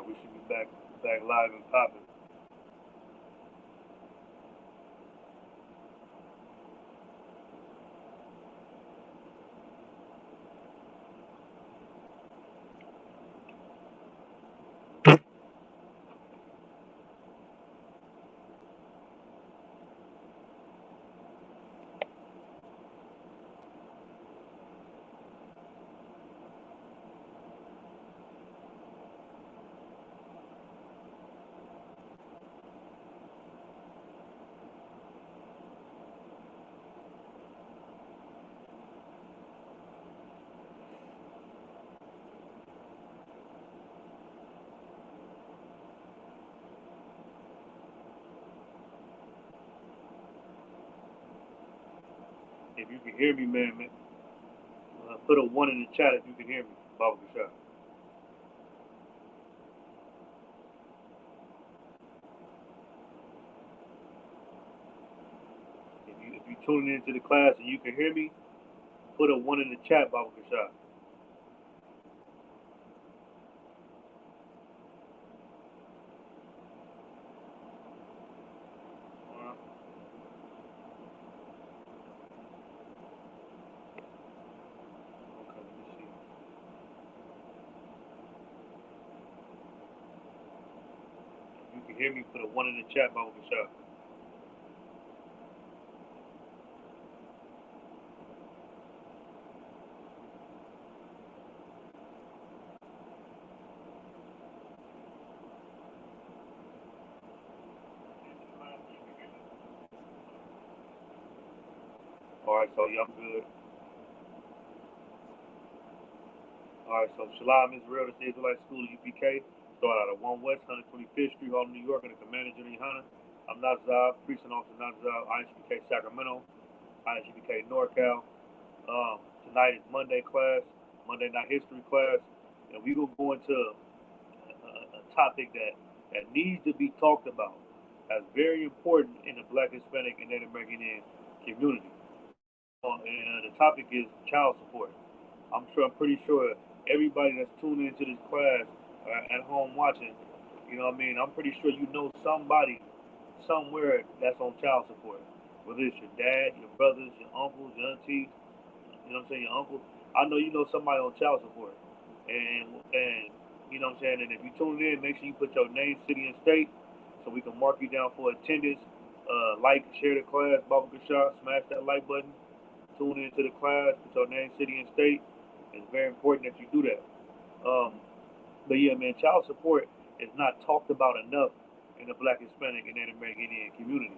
We should be back live and popping. If you can hear me, man, put a one in the chat if you can hear me, Baba Kashab. If you tuning into the class and you can hear me, put a one in the chat, Baba Kashab. Okay, let me see. If you can hear me, put a one in the chat, Baba Kashab. All right, so yeah, I'm good. All right, so Shalom Israel, the Israelite School of UPK, start out at 1 West, 125th Street, Harlem, New York, and the commander, Jenny Hunter. I'm Nazab, Precinct Officer Nazab, ISUPK Sacramento, ISUPK NorCal. Tonight is Monday class, Monday night history class, and we're going to go into a topic that needs to be talked about. That's very important in the Black, Hispanic, and Native American Indian community. And the topic is child support. I'm pretty sure everybody that's tuning into this class at home watching, you know what I mean? I'm pretty sure you know somebody somewhere that's on child support. Whether it's your dad, your brothers, your uncles, your aunties, you know what I'm saying, your uncle. I know you know somebody on child support. And you know what I'm saying, and if you tune in, make sure you put your name, city, and state so we can mark you down for attendance. Like, share the class, Baba Shah, smash that like button, tune into the class, put your name, city, and state. It's very important that you do that. Um, but yeah, man, child support is not talked about enough in the Black, Hispanic, and Native American Indian community.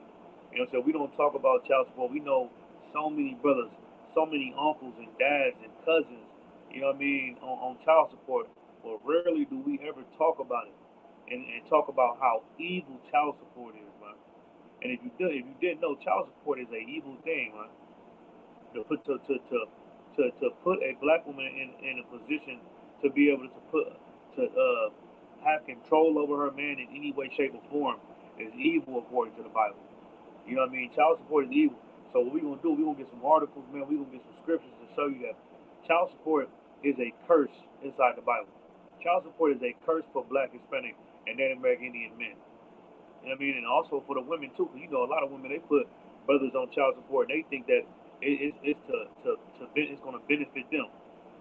You know, so we don't talk about child support. We know so many brothers, so many uncles and dads and cousins. You know what I mean on child support, but rarely do we ever talk about it and talk about how evil child support is, man. And if you didn't know, child support is a evil thing, man. To put a black woman in a position to be able to have control over her man in any way, shape, or form is evil according to the Bible. You know what I mean? Child support is evil. So what we gonna do? We gonna get some articles, man. We gonna get some scriptures to show you that child support is a curse inside the Bible. Child support is a curse for Black, Hispanic, and Native American Indian men. You know what I mean? And also for the women too, because you know a lot of women they put brothers on child support. And they think that it's it's going to benefit them.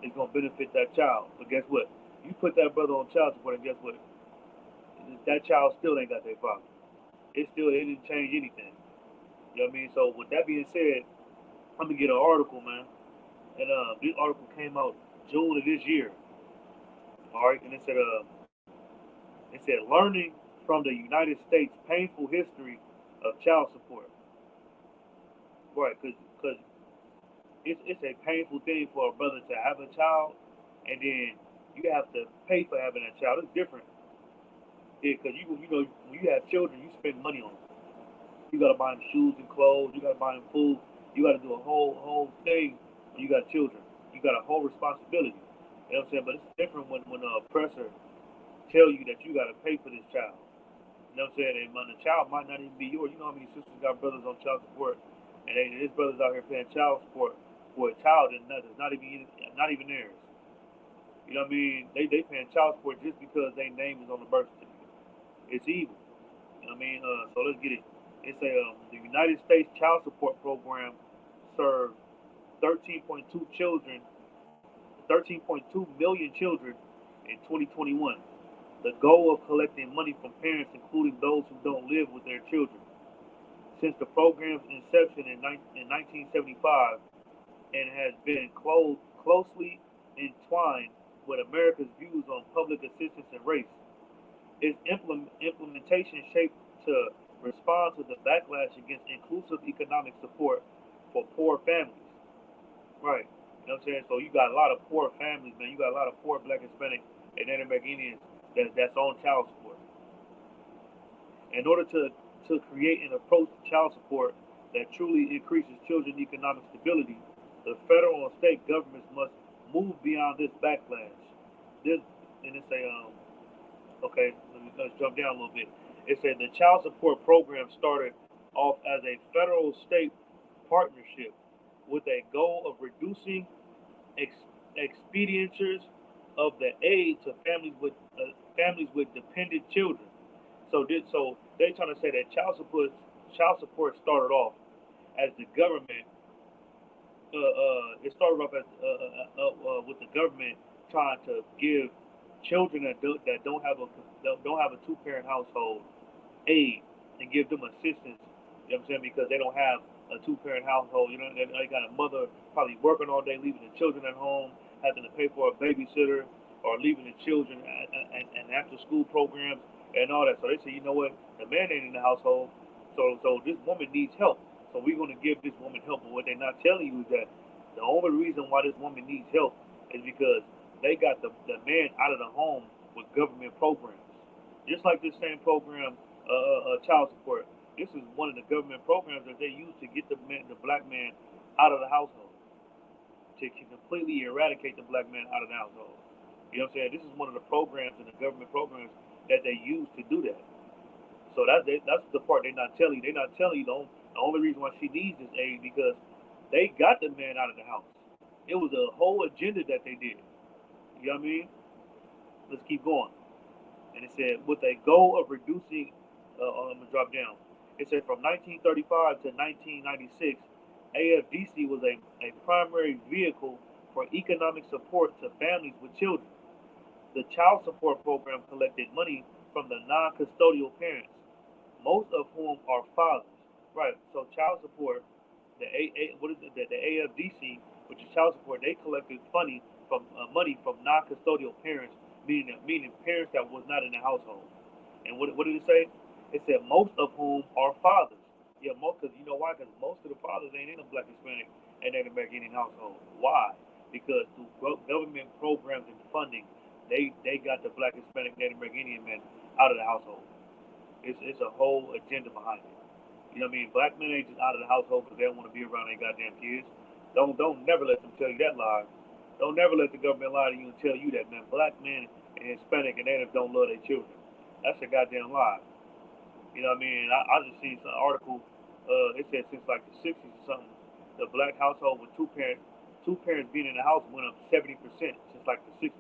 It's going to benefit that child. But guess what? You put that brother on child support, and guess what? That child still ain't got their father. It didn't change anything. You know what I mean? So with that being said, I'm gonna get an article, man. And this article came out June of this year. All right, and it said learning from the United States painful history of child support. Right, because it's a painful thing for a brother to have a child, and then you have to pay for having that child. It's different, because you know when you have children, you spend money on them. You gotta buy them shoes and clothes. You gotta buy them food. You gotta do a whole thing when you got children. You got a whole responsibility. You know what I'm saying? But it's different when an oppressor tell you that you gotta pay for this child. You know what I'm saying? And when the child might not even be yours. You know how many sisters got brothers on child support, and his brothers out here paying child support for a child that's not even theirs. You know what I mean? They paying child support just because their name is on the birth certificate. It's evil. You know what I mean? So let's get it. It's the United States Child Support Program served 13.2 children, 13.2 million children in 2021. The goal of collecting money from parents, including those who don't live with their children. Since the program's inception in 1975, and has been closely entwined with America's views on public assistance and race. Its implementation shaped to respond to the backlash against inclusive economic support for poor families. Right. You know what I'm saying? So you got a lot of poor families, man. You got a lot of poor Black, Hispanic, and Native American Indians that's on child support. In order to create an approach to child support that truly increases children's economic stability, the federal and state governments must move beyond this backlash. This and it say, okay, let's jump down a little bit. It said the child support program started off as a federal-state partnership with a goal of reducing expenditures of the aid to families with dependent children. So they trying to say that child support started off as the government. It started off as with the government trying to give children that don't have a two-parent household aid and give them assistance. You know what I'm saying? Because they don't have a two-parent household. You know, they got a mother probably working all day, leaving the children at home, having to pay for a babysitter, or leaving the children and after-school programs and all that. So they say, you know what? The man ain't in the household, so this woman needs help. So we're going to give this woman help. But what they're not telling you is that the only reason why this woman needs help is because they got the man out of the home with government programs. Just like this same program, child support. This is one of the government programs that they use to get the black man out of the household, to completely eradicate the black man out of the household. You know what I'm saying? This is one of the programs and the government programs that they use to do that. So that's the part they're not telling you. They're not telling you the only reason why she needs this aid because they got the man out of the house. It was a whole agenda that they did. You know what I mean? Let's keep going. And it said, with a goal of reducing, I'm going to drop down. It said from 1935 to 1996, AFDC was a primary vehicle for economic support to families with children. The child support program collected money from the non-custodial parents, most of whom are fathers. Right. So child support, what is it? The AFDC, which is child support, they collected money from non-custodial parents, meaning parents that was not in the household. And what did it say? It said most of whom are fathers. Yeah, because you know why? Because most of the fathers ain't in a Black, Hispanic, and Native American household. Why? Because through government programs and funding, they got the Black, Hispanic, Native American Indian men out of the household. It's a whole agenda behind it. You know what I mean? Black men ain't just out of the household because they don't want to be around their goddamn kids. Don't never let them tell you that lie. Don't never let the government lie to you and tell you that, man. Black men and Hispanic and Native don't love their children. That's a goddamn lie. You know what I mean? I just seen some article. It said since like the 60s or something, the black household with two parents being in the house went up 70% since like the 60s.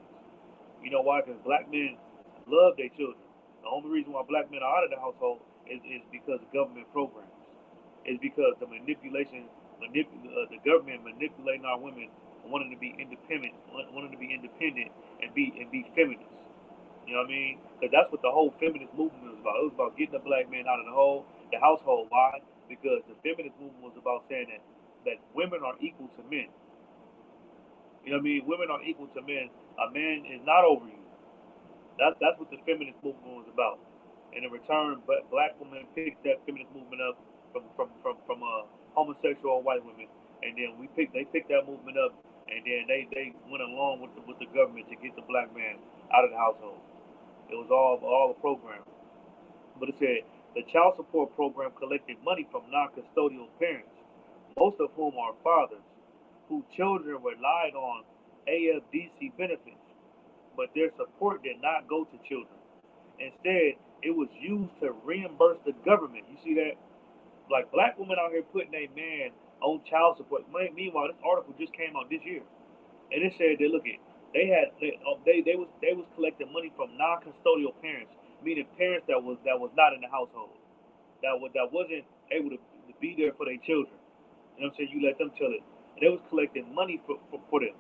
You know why? Because black men love their children. The only reason why black men are out of the household is because of government programs. It's because the the government manipulating our women, wanting to be independent, and be feminists. You know what I mean? Because that's what the whole feminist movement was about. It was about getting the black man out of the household. Why? Because the feminist movement was about saying that women are equal to men. You know what I mean? Women are equal to men. A man is not over you. That's what the feminist movement was about. And in return, black women picked that feminist movement up from homosexual white women, and then they picked that movement up, and then they went along with the government to get the black man out of the household. It was all a program. But it said the child support program collected money from non-custodial parents, most of whom are fathers, whose children relied on AFDC benefits, but their support did not go to children. Instead, it was used to reimburse the government. You see that? Like black women out here putting a man on child support. Meanwhile, this article just came out this year, and it said that look at They was collecting money from non-custodial parents, meaning parents that was not in the household, that wasn't able to be there for their children. You know what I'm saying? You let them tell it. And they was collecting money for them.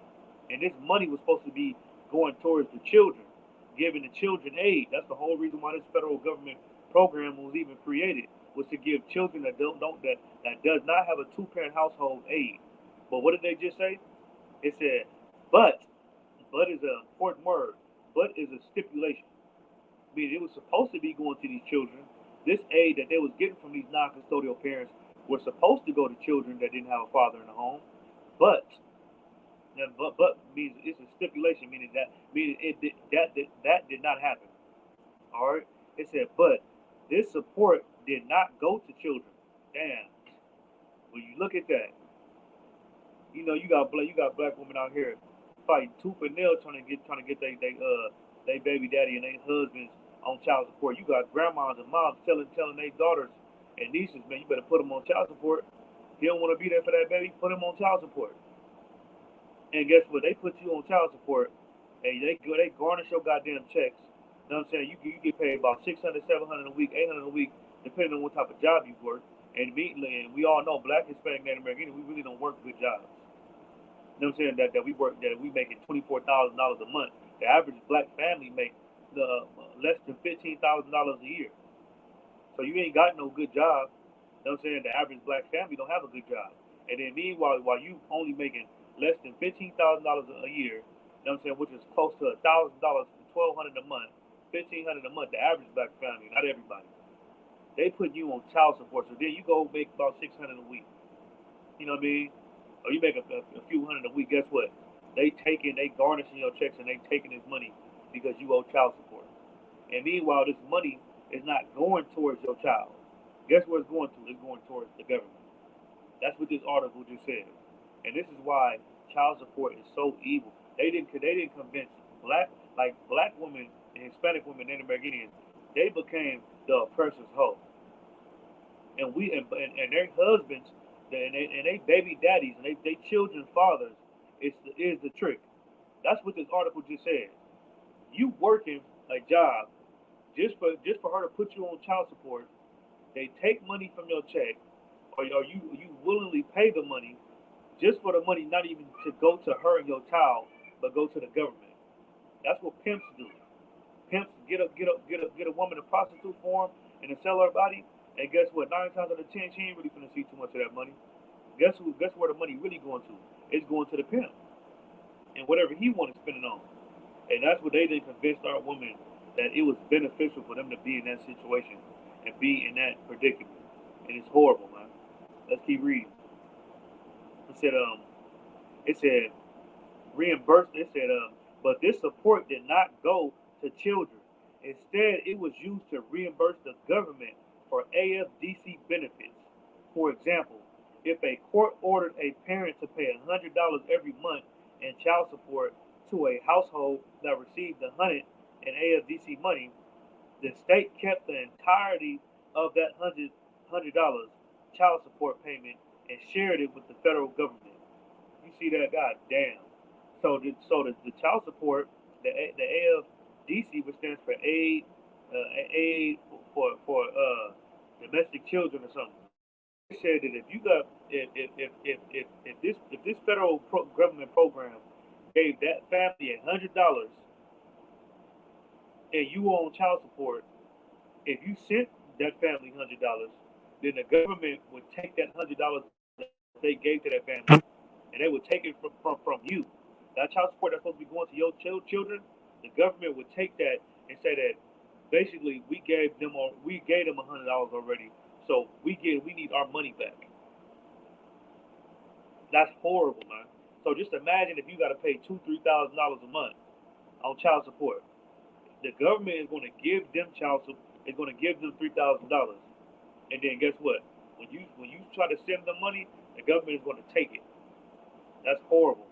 And this money was supposed to be going towards the children, giving the children aid. That's the whole reason why this federal government program was even created, was to give children that does not have a two-parent household aid. But what did they just say? It said, but, but is an important word. But is a stipulation. I mean, it was supposed to be going to these children. This aid that they was getting from these non-custodial parents was supposed to go to children that didn't have a father in the home, but but means it's a stipulation, meaning that did not happen. All right, it said, but this support did not go to children. Damn. When you look at that, you got black women out here fighting tooth and nail trying to get they baby daddy and their husbands on child support. You got grandmas and moms telling their daughters and nieces, man, you better put them on child support. He don't want to be there for that baby. Put him on child support. And guess what? They put you on child support, and they garnish your goddamn checks. You know what I'm saying? You get paid about 600, 700 a week, 800 a week, depending on what type of job you work. And immediately, and we all know, black, Hispanic, Native American, we really don't work good jobs. You know what I'm saying? That we making $24,000 a month. The average black family make less than $15,000 a year. So you ain't got no good job. You know what I'm saying? The average black family don't have a good job. And then meanwhile, while you only making less than $15,000 a year, you know what I'm saying, which is close to $1,000, $1,200 a month, $1,500 a month, the average black family, not everybody. They put you on child support, so then you go make about 600 a week. You know what I mean? Or you make a few hundred a week. Guess what? They garnishing your checks and they taking this money because you owe child support. And meanwhile, this money is not going towards your child. Guess where it's going to? It's going towards the government. That's what this article just said. And this is why child support is so evil. They didn't convince black women and Hispanic women and Americans. They became the oppressor's hoe. And their husbands and they baby daddies and they children's fathers is the trick. That's what this article just said. You working a job just for her to put you on child support. They take money from your check, or you willingly pay the money just for the money not even to go to her and your child, but go to the government. That's what pimps do. Pimps get a woman a prostitute for them and to sell her body. And guess what? 9 times out of 10, she ain't really gonna see too much of that money. Guess where the money really going to? It's going to the pimp and whatever he wants to spend it on. And that's what they did convince our women that it was beneficial for them to be in that situation and be in that predicament. And it's horrible, man. Let's keep reading. It said, it said reimbursed. It said, but this support did not go to children. Instead, it was used to reimburse the government for AFDC benefits. For example, if a court ordered a parent to pay $100 every month in child support to a household that received $100 in AFDC money, the state kept the entirety of that $100 child support payment and shared it with the federal government. You see that? God damn. So the child support, the AFDC, which stands for aid for domestic children or something. They said that if this federal government program gave that family $100 and you on child support, if you sent that family $100, then the government would take that $100 they gave to that family and they would take it from you. That child support that's supposed to be going to your children, the government would take that and say that basically we gave them $100 already, so we need our money back. That's horrible, man. So just imagine if you got to pay $2,000-3,000 a month on child support. The government is going to give them child support. Is going to give them $3,000, and then guess what? When you try to send them money, the government is going to take it. That's horrible.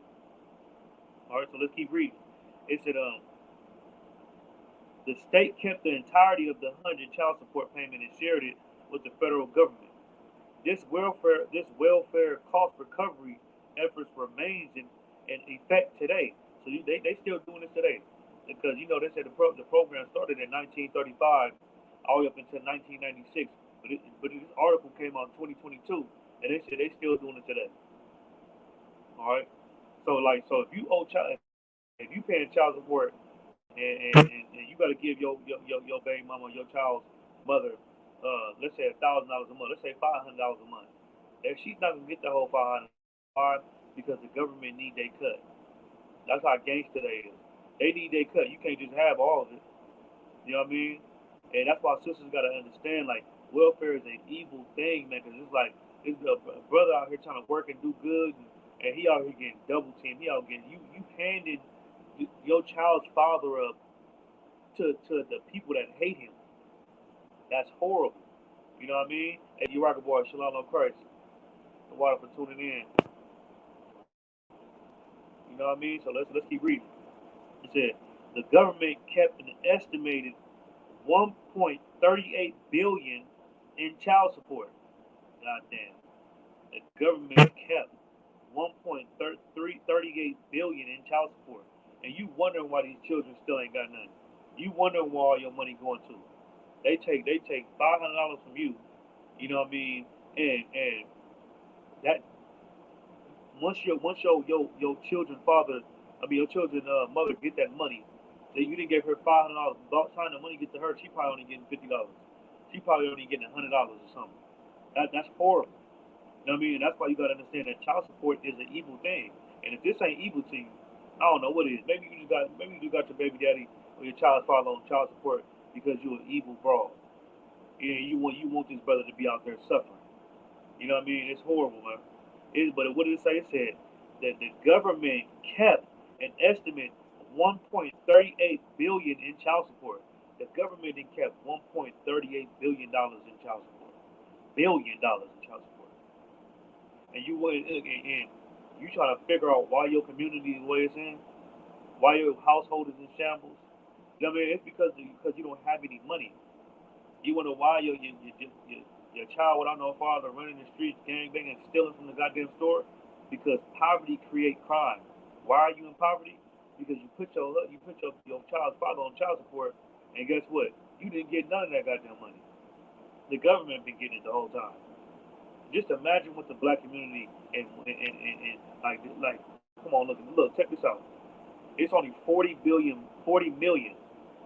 All right, so let's keep reading. It said, the state kept the entirety of the $100 child support payment and shared it with the federal government. This welfare cost recovery efforts remains in effect today. So they still doing this today, because they said the program started in 1935, all the way up until 1996. But this article came out in 2022, and they said they still doing it today. All right. So if you owe child, if you paying child support, and you got to give your baby mama, your child's mother, let's say $1,000 a month, let's say $500 a month, if she's not gonna get the whole 500, why? Because the government need their cut. That's how gangster they is. They need their cut. You can't just have all of it. You know what I mean? And that's why sisters gotta understand, like, welfare is an evil thing, man. Cause it's like it's a brother out here trying to work and do good, and he out here getting double teamed. He out getting you handed your child's father up to the people that hate him. That's horrible. You know what I mean? Hey, you rock a boy, Shalom on Christ. The water for tuning in. You know what I mean? So let's keep reading. It said the government kept an estimated 1.38 billion in child support. Goddamn. The government kept 1.38 billion in child support. And you wondering why these children still ain't got nothing. You wondering where all your money going to. They take $500 from you, you know what I mean? And that once your children's father, your children's mother get that money, that you didn't give her $500. By the time the money gets to her, she probably only getting $50. She probably only getting $100 or something. That's horrible. You know what I mean? That's why you gotta understand that child support is an evil thing. And if this ain't evil to you, I don't know what it is. Maybe you just got your baby daddy or your child's father on child support because you're an evil broad. And you want this brother to be out there suffering. You know what I mean? It's horrible, man. But what did it say? It said that the government kept an estimate of 1.38 billion in child support. The government then kept $1.38 billion in child support. $1 billion in child support. And you try to figure out why your community is the way it's in, why your household is in shambles. You know what I mean? It's because you don't have any money. You wonder why your child without no father running the streets, gangbanging, stealing from the goddamn store, because poverty creates crime. Why are you in poverty? Because you put your child's father on child support, and guess what? You didn't get none of that goddamn money. The government been getting it the whole time. Just imagine what the black community and like come on, look, check this out. It's only 40 million.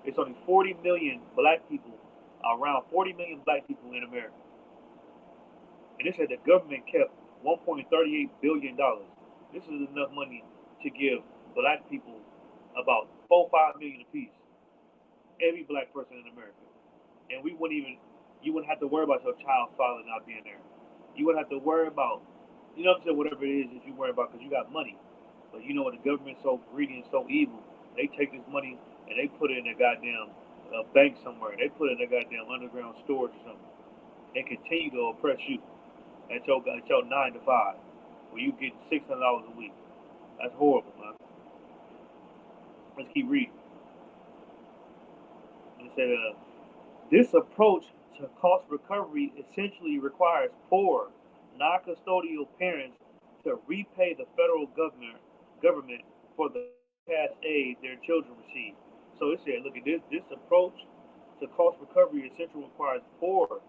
It's only 40 million black people, around 40 million black people in America. And they said the government kept $1.38 billion. This is enough money to give black people about 4-5 million apiece. Every black person in America. And you wouldn't have to worry about your child's father not being there. You wouldn't have to worry about, you know what I'm saying, whatever it is that you worry about because you got money. But you know what, the government's so greedy and so evil. They take this money and they put it in a goddamn bank somewhere. They put it in a goddamn underground storage or something. And continue to oppress you at your 9 to 5, where you get $600 a week. That's horrible, man. Let's keep reading. It said, this approach to cost recovery essentially requires poor, non-custodial parents to repay the federal government for the cash aid their children receive. So it said, look at this approach to cost recovery essentially requires poor,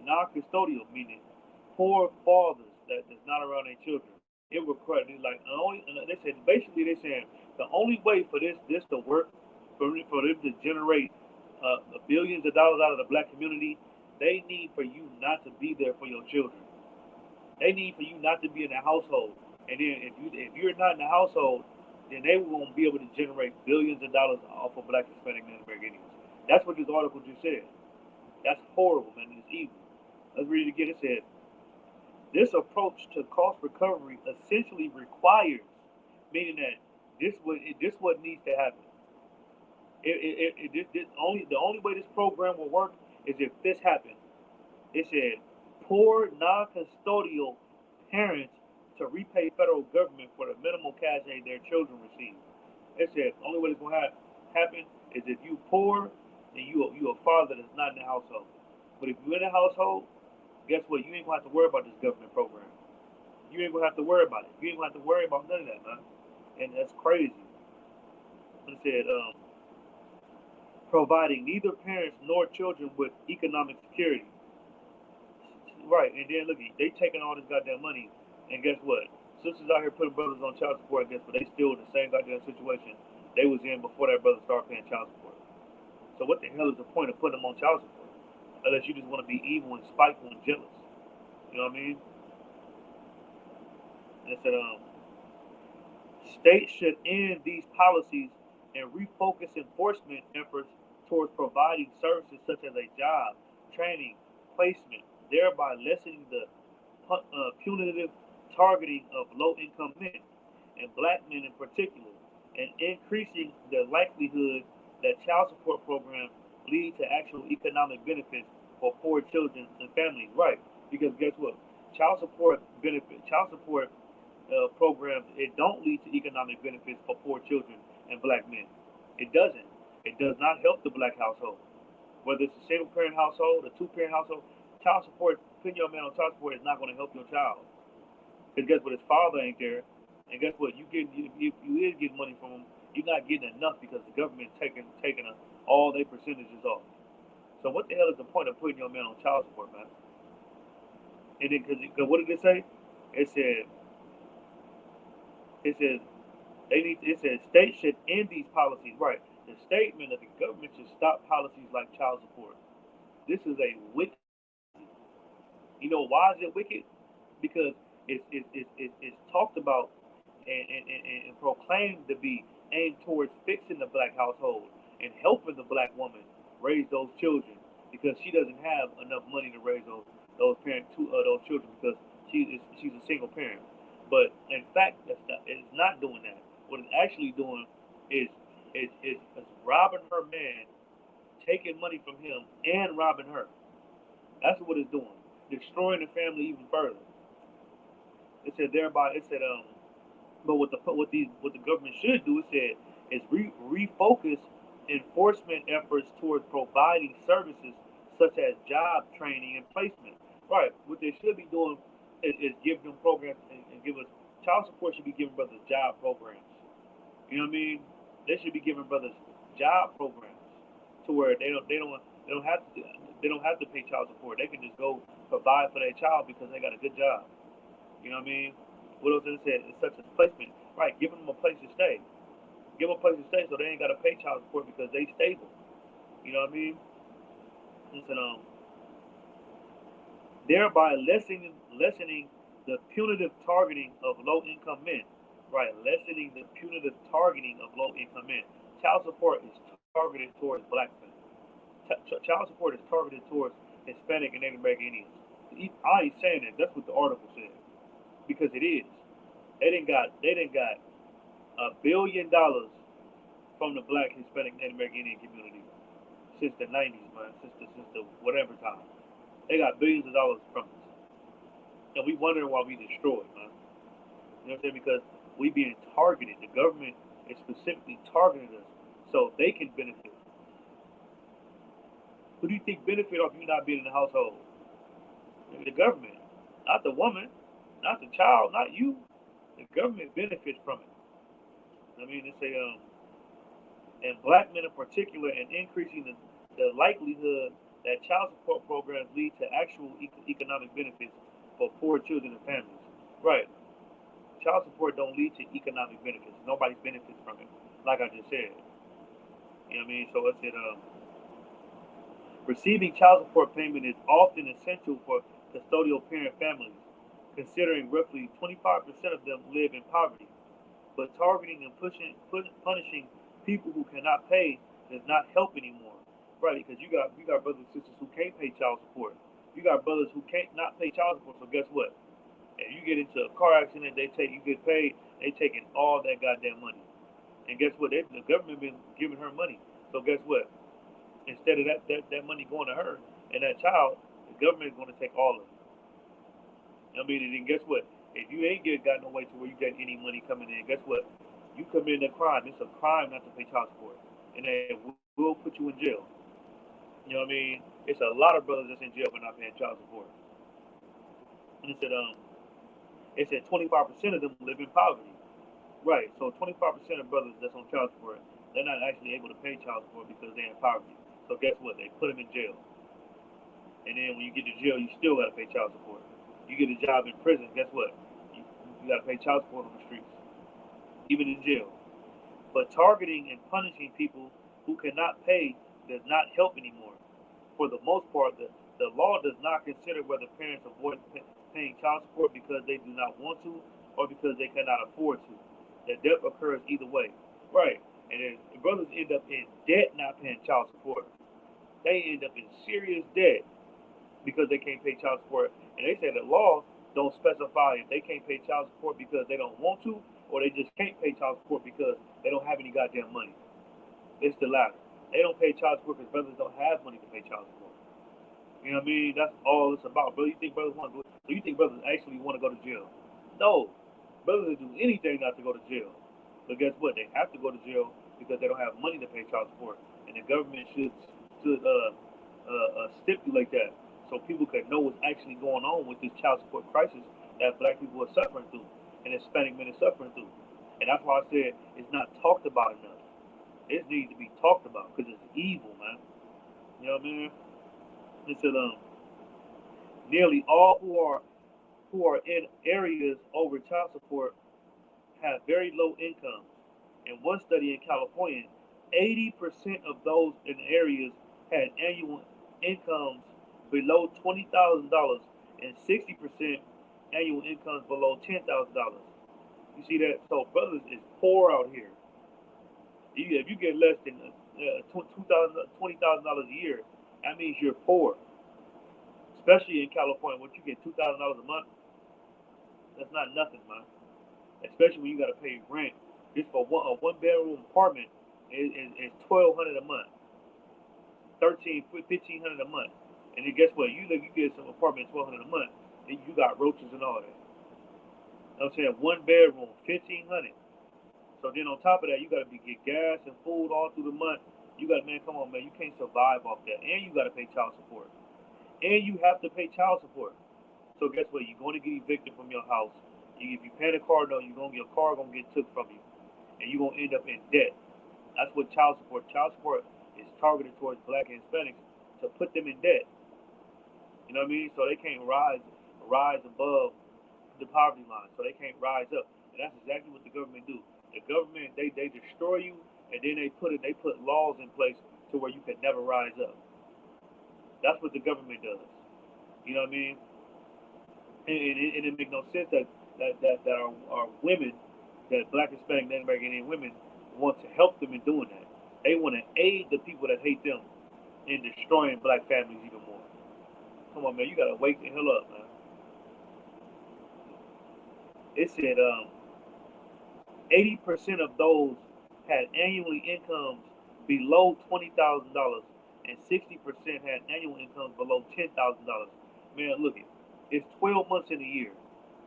non-custodial, meaning poor fathers that's not around their children. It requires they said basically they saying the only way for this to work, for them to generate billions of dollars out of the black community, they need for you not to be there for your children. They need for you not to be in the household. And then if you're not in the household, then they won't be able to generate billions of dollars off of black, Hispanic, and American Indians. That's what this article just said. That's horrible, man. It's evil. Let's read it again. It said, this approach to cost recovery essentially requires, meaning that this what needs to happen. The only way this program will work is if this happens. It said, poor non-custodial parents to repay federal government for the minimal cash aid their children receive. It said the only way it's gonna happen is if you poor and you a father that's not in the household. But if you're in the household, guess what? You ain't gonna have to worry about this government program. You ain't gonna have to worry about it. You ain't gonna have to worry about none of that, man. And that's crazy. said, providing neither parents nor children with economic security. Right, and then look, they taking all this goddamn money, and guess what? Sisters out here putting brothers on child support, and guess what? They still in the same goddamn situation they was in before that brother started paying child support. So what the hell is the point of putting them on child support? Unless you just want to be evil and spiteful and jealous. You know what I mean? And it said, states should end these policies and refocus enforcement efforts towards providing services such as a job, training, placement, thereby lessening the punitive targeting of low-income men and black men in particular, and increasing the likelihood that child support programs lead to actual economic benefits for poor children and families. Right, because guess what? Child support programs, it don't lead to economic benefits for poor children and black men. It doesn't. It does not help the black household. Whether it's a single parent household, a two-parent household, child support, putting your man on child support is not going to help your child. Because guess what? His father ain't there. And guess what? You is getting money from him. You're not getting enough because the government taking all their percentages off. So what the hell is the point of putting your man on child support, man? And then, because what did it say? It said it says states should end these policies. Right. The statement that the government should stop policies like child support. This is a wicked. You know why is it wicked? Because it's talked about and proclaimed to be aimed towards fixing the black household and helping the black woman raise those children because she doesn't have enough money to raise those children because she's a single parent. But in fact, it's not doing that. What it's actually doing is robbing her man, taking money from him, and robbing her. That's what it's doing, destroying the family even further. It said but what the government should do, it said, is refocus enforcement efforts towards providing services such as job training and placement. Right. What they should be doing is give them programs and give us child support. Should be giving brothers job programs. You know what I mean? They should be giving brothers job programs to where they don't have to pay child support. They can just go provide for their child because they got a good job. You know what I mean? What else did it say? It's such as placement. Right, giving them a place to stay. Give them a place to stay so they ain't got to pay child support because they stable. You know what I mean? Listen, thereby lessening the punitive targeting of low-income men. Right, lessening the punitive targeting of low-income men. Child support is targeted towards black men. Child support is targeted towards Hispanic and Native American Indians. I ain't saying that. That's what the article said. Because it is. They didn't got $1 billion from the black, Hispanic, Native American Indian community since the 90s, man. Since the whatever time. They got billions of dollars from us. And we wondering why we destroyed, man. You know what I'm saying? Because we being targeted. The government is specifically targeting us so they can benefit. Who do you think benefit off you not being in the household? The government. Not the woman. Not the child. Not you. The government benefits from it. I mean, they say, and black men in particular, and increasing the likelihood that child support programs lead to actual economic benefits for poor children and families. Right. Child support don't lead to economic benefits. Nobody benefits from it, like I just said. You know what I mean? So it said, receiving child support payment is often essential for custodial parent families, considering roughly 25% of them live in poverty. But targeting and punishing people who cannot pay does not help anymore. Right, because you got brothers and sisters who can't pay child support. You got brothers who can't not pay child support. So guess what? If you get into a car accident, you get paid. They taking all that goddamn money. And guess what? The government been giving her money. So guess what? Instead of that money going to her and that child, the government is going to take all of it. I mean, and then guess what? If you ain't got no way to where you got any money coming in, guess what? You commit a crime. It's a crime not to pay child support, and they will put you in jail. You know what I mean? It's a lot of brothers that's in jail for not paying child support. And it said 25% of them live in poverty. Right. So 25% of brothers that's on child support, they're not actually able to pay child support because they're in poverty. So guess what? They put them in jail. And then when you get to jail, you still got to pay child support. You get a job in prison, guess what? You got to pay child support on the streets, even in jail. But targeting and punishing people who cannot pay does not help anymore. For the most part, the law does not consider whether parents avoid paying child support because they do not want to or because they cannot afford to. The debt occurs either way. Right. And then the brothers end up in debt not paying child support. They end up in serious debt because they can't pay child support. And they say the law don't specify if they can't pay child support because they don't want to or they just can't pay child support because they don't have any goddamn money. It's the latter. They don't pay child support because brothers don't have money to pay child support. You know what I mean? That's all it's about. Bro, you think brothers want to do it? So you think brothers actually want to go to jail? No. Brothers will do anything not to go to jail. But guess what? They have to go to jail because they don't have money to pay child support. And the government should stipulate that so people can know what's actually going on with this child support crisis that black people are suffering through and Hispanic men are suffering through. And that's why I said it's not talked about enough. It needs to be talked about because it's evil, man. You know what I mean? It said nearly all who are in areas over child support have very low incomes. In one study in California, 80% of those in areas had annual incomes below $20,000 and 60% annual incomes below $10,000. You see that? So brothers is poor out here. If you get less than $20,000 a year, that means you're poor. Especially in California, when you get $2,000 a month, that's not nothing, man. Especially when you got to pay rent. Just for a one bedroom apartment is $1,200 a month, 1,500 a month. And then guess what? You get some apartment $1,200 a month, and you got roaches and all that. You know what I'm saying? One bedroom, 1,500. So then on top of that, you got to get gas and food all through the month. You got, man, come on, man, you can't survive off that, and you got to pay child support, and you have to pay child support. So guess what? You're going to get evicted from your house. If you pay the car note, your car gonna get took from you, and you're gonna end up in debt. That's what child support. Child support is targeted towards black and Hispanics to put them in debt. You know what I mean? So they can't rise above the poverty line. So they can't rise up. And that's exactly what the government do. The government they destroy you, and then they put laws in place to where you can never rise up. That's what the government does. You know what I mean? And it makes no sense that our women, that black, Hispanic, Native American Indian women want to help them in doing that. They want to aid the people that hate them in destroying black families even more. Come on, man, you gotta wake the hell up, man. It said 80% of those had annually incomes below $20,000, and 60% had annual incomes below $10,000. Man, look it's 12 months in a year.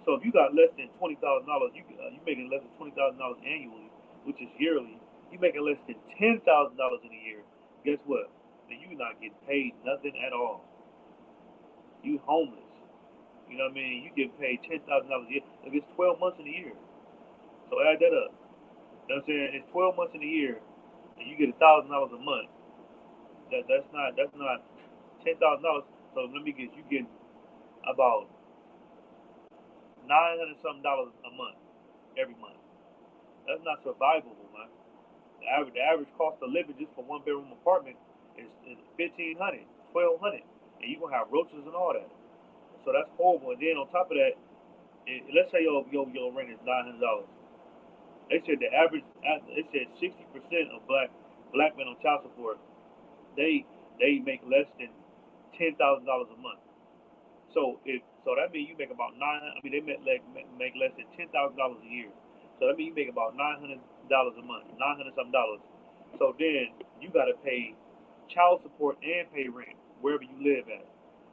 So if you got less than $20,000, you making less than $20,000 annually, which is yearly. You making less than $10,000 in a year. Guess what? Then you not getting paid nothing at all. You homeless. You know what I mean? You get paid $10,000 a year. Like it's 12 months in a year. So add that up. You know what I'm saying? It's 12 months in a year, and you get $1,000 a month. That's not $10,000. So let me get you getting about $900 a month every month. That's not survivable, man. The average cost of living just for one bedroom apartment is 1,500, 1,200, and you gonna have roaches and all that. So that's horrible. And then on top of that, let's say your rent is $900. They said the average. They said 60% of black men on child support, they make less than $10,000 a month. So that means you make about nine. I mean they make less than $10,000 a year. So that means you make about $900 a month, 900 something dollars. So then you got to pay child support and pay rent wherever you live at.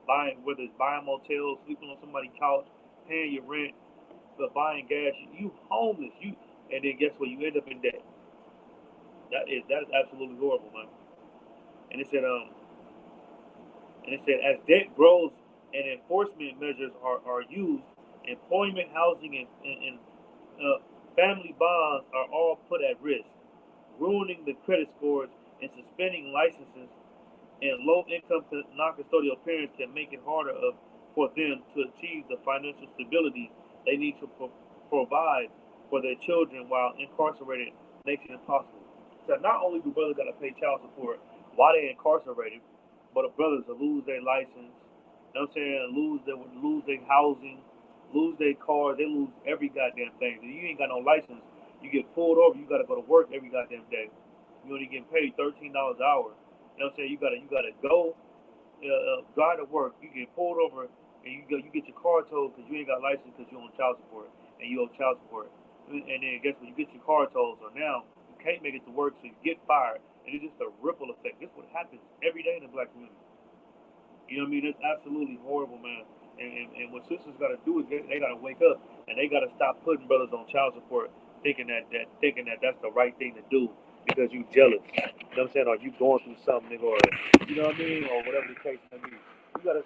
Buying whether it's buying motels, sleeping on somebody's couch, paying your rent, but buying gas. You homeless. And then guess what? You end up in debt. That is absolutely horrible, man. And it said as debt grows and enforcement measures are used, employment, housing, and Family bonds are all put at risk, ruining the credit scores and suspending licenses, and low-income non-custodial parents can make it harder for them to achieve the financial stability they need to provide for their children while incarcerated makes it impossible. So not only do brothers got to pay child support while they're incarcerated, but the brothers will lose their license. You know what I'm saying? Lose their housing, lose their cars. They lose every goddamn thing. If you ain't got no license, you get pulled over. You got to go to work every goddamn day. You only getting paid $13 an hour. You know what I'm saying? You gotta go drive to work. You get pulled over and you get your car towed because you ain't got license because you on child support and you owe child support. And then guess what? You get your car towed. So now you can't make it to work, so you get fired. And it's just a ripple effect. This is what happens every day in the black community. You know what I mean? It's absolutely horrible, man. And what sisters got to do is they got to wake up and they got to stop putting brothers on child support, thinking that that's the right thing to do because you jealous. You know what I'm saying? Or you going through something, or you know what I mean, or whatever the case may be. You got to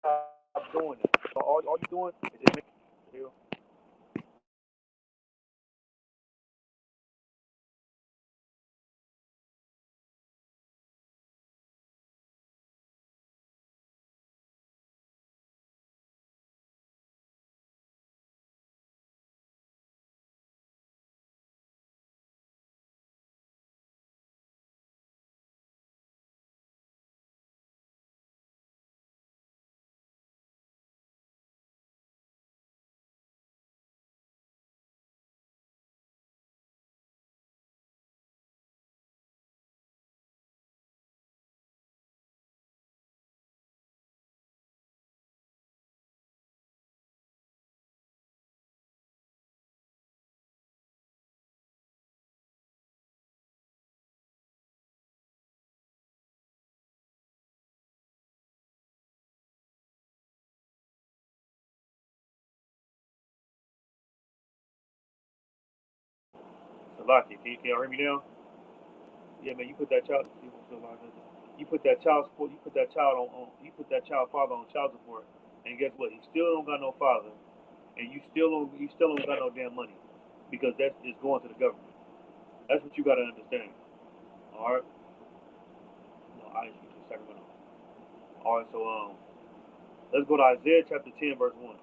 stop doing that. So all you doing is just making you. Salaki, can you hear me now? Yeah, man, you put that child. You put that child support. You put that child You put that child father on child support, and guess what? He still don't got no father, and you still don't got no damn money, because that's just going to the government. That's what you got to understand. All right. No, I ain't speaking to Sacramento. All right. So let's go to Isaiah chapter 10, verse 1,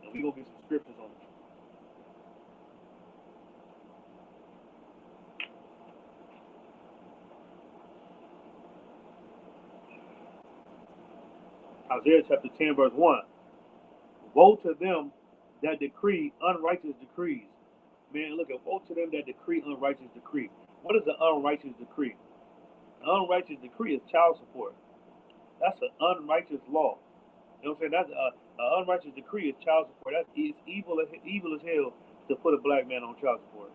and we gonna get some scriptures on it. Isaiah chapter 10, verse 1. Woe to them that decree unrighteous decrees. Man, look at woe to them that decree unrighteous decree. What is an unrighteous decree? An unrighteous decree is child support. That's an unrighteous law. You know what I'm saying? That's an unrighteous decree is child support. That's it's evil as hell to put a black man on child support.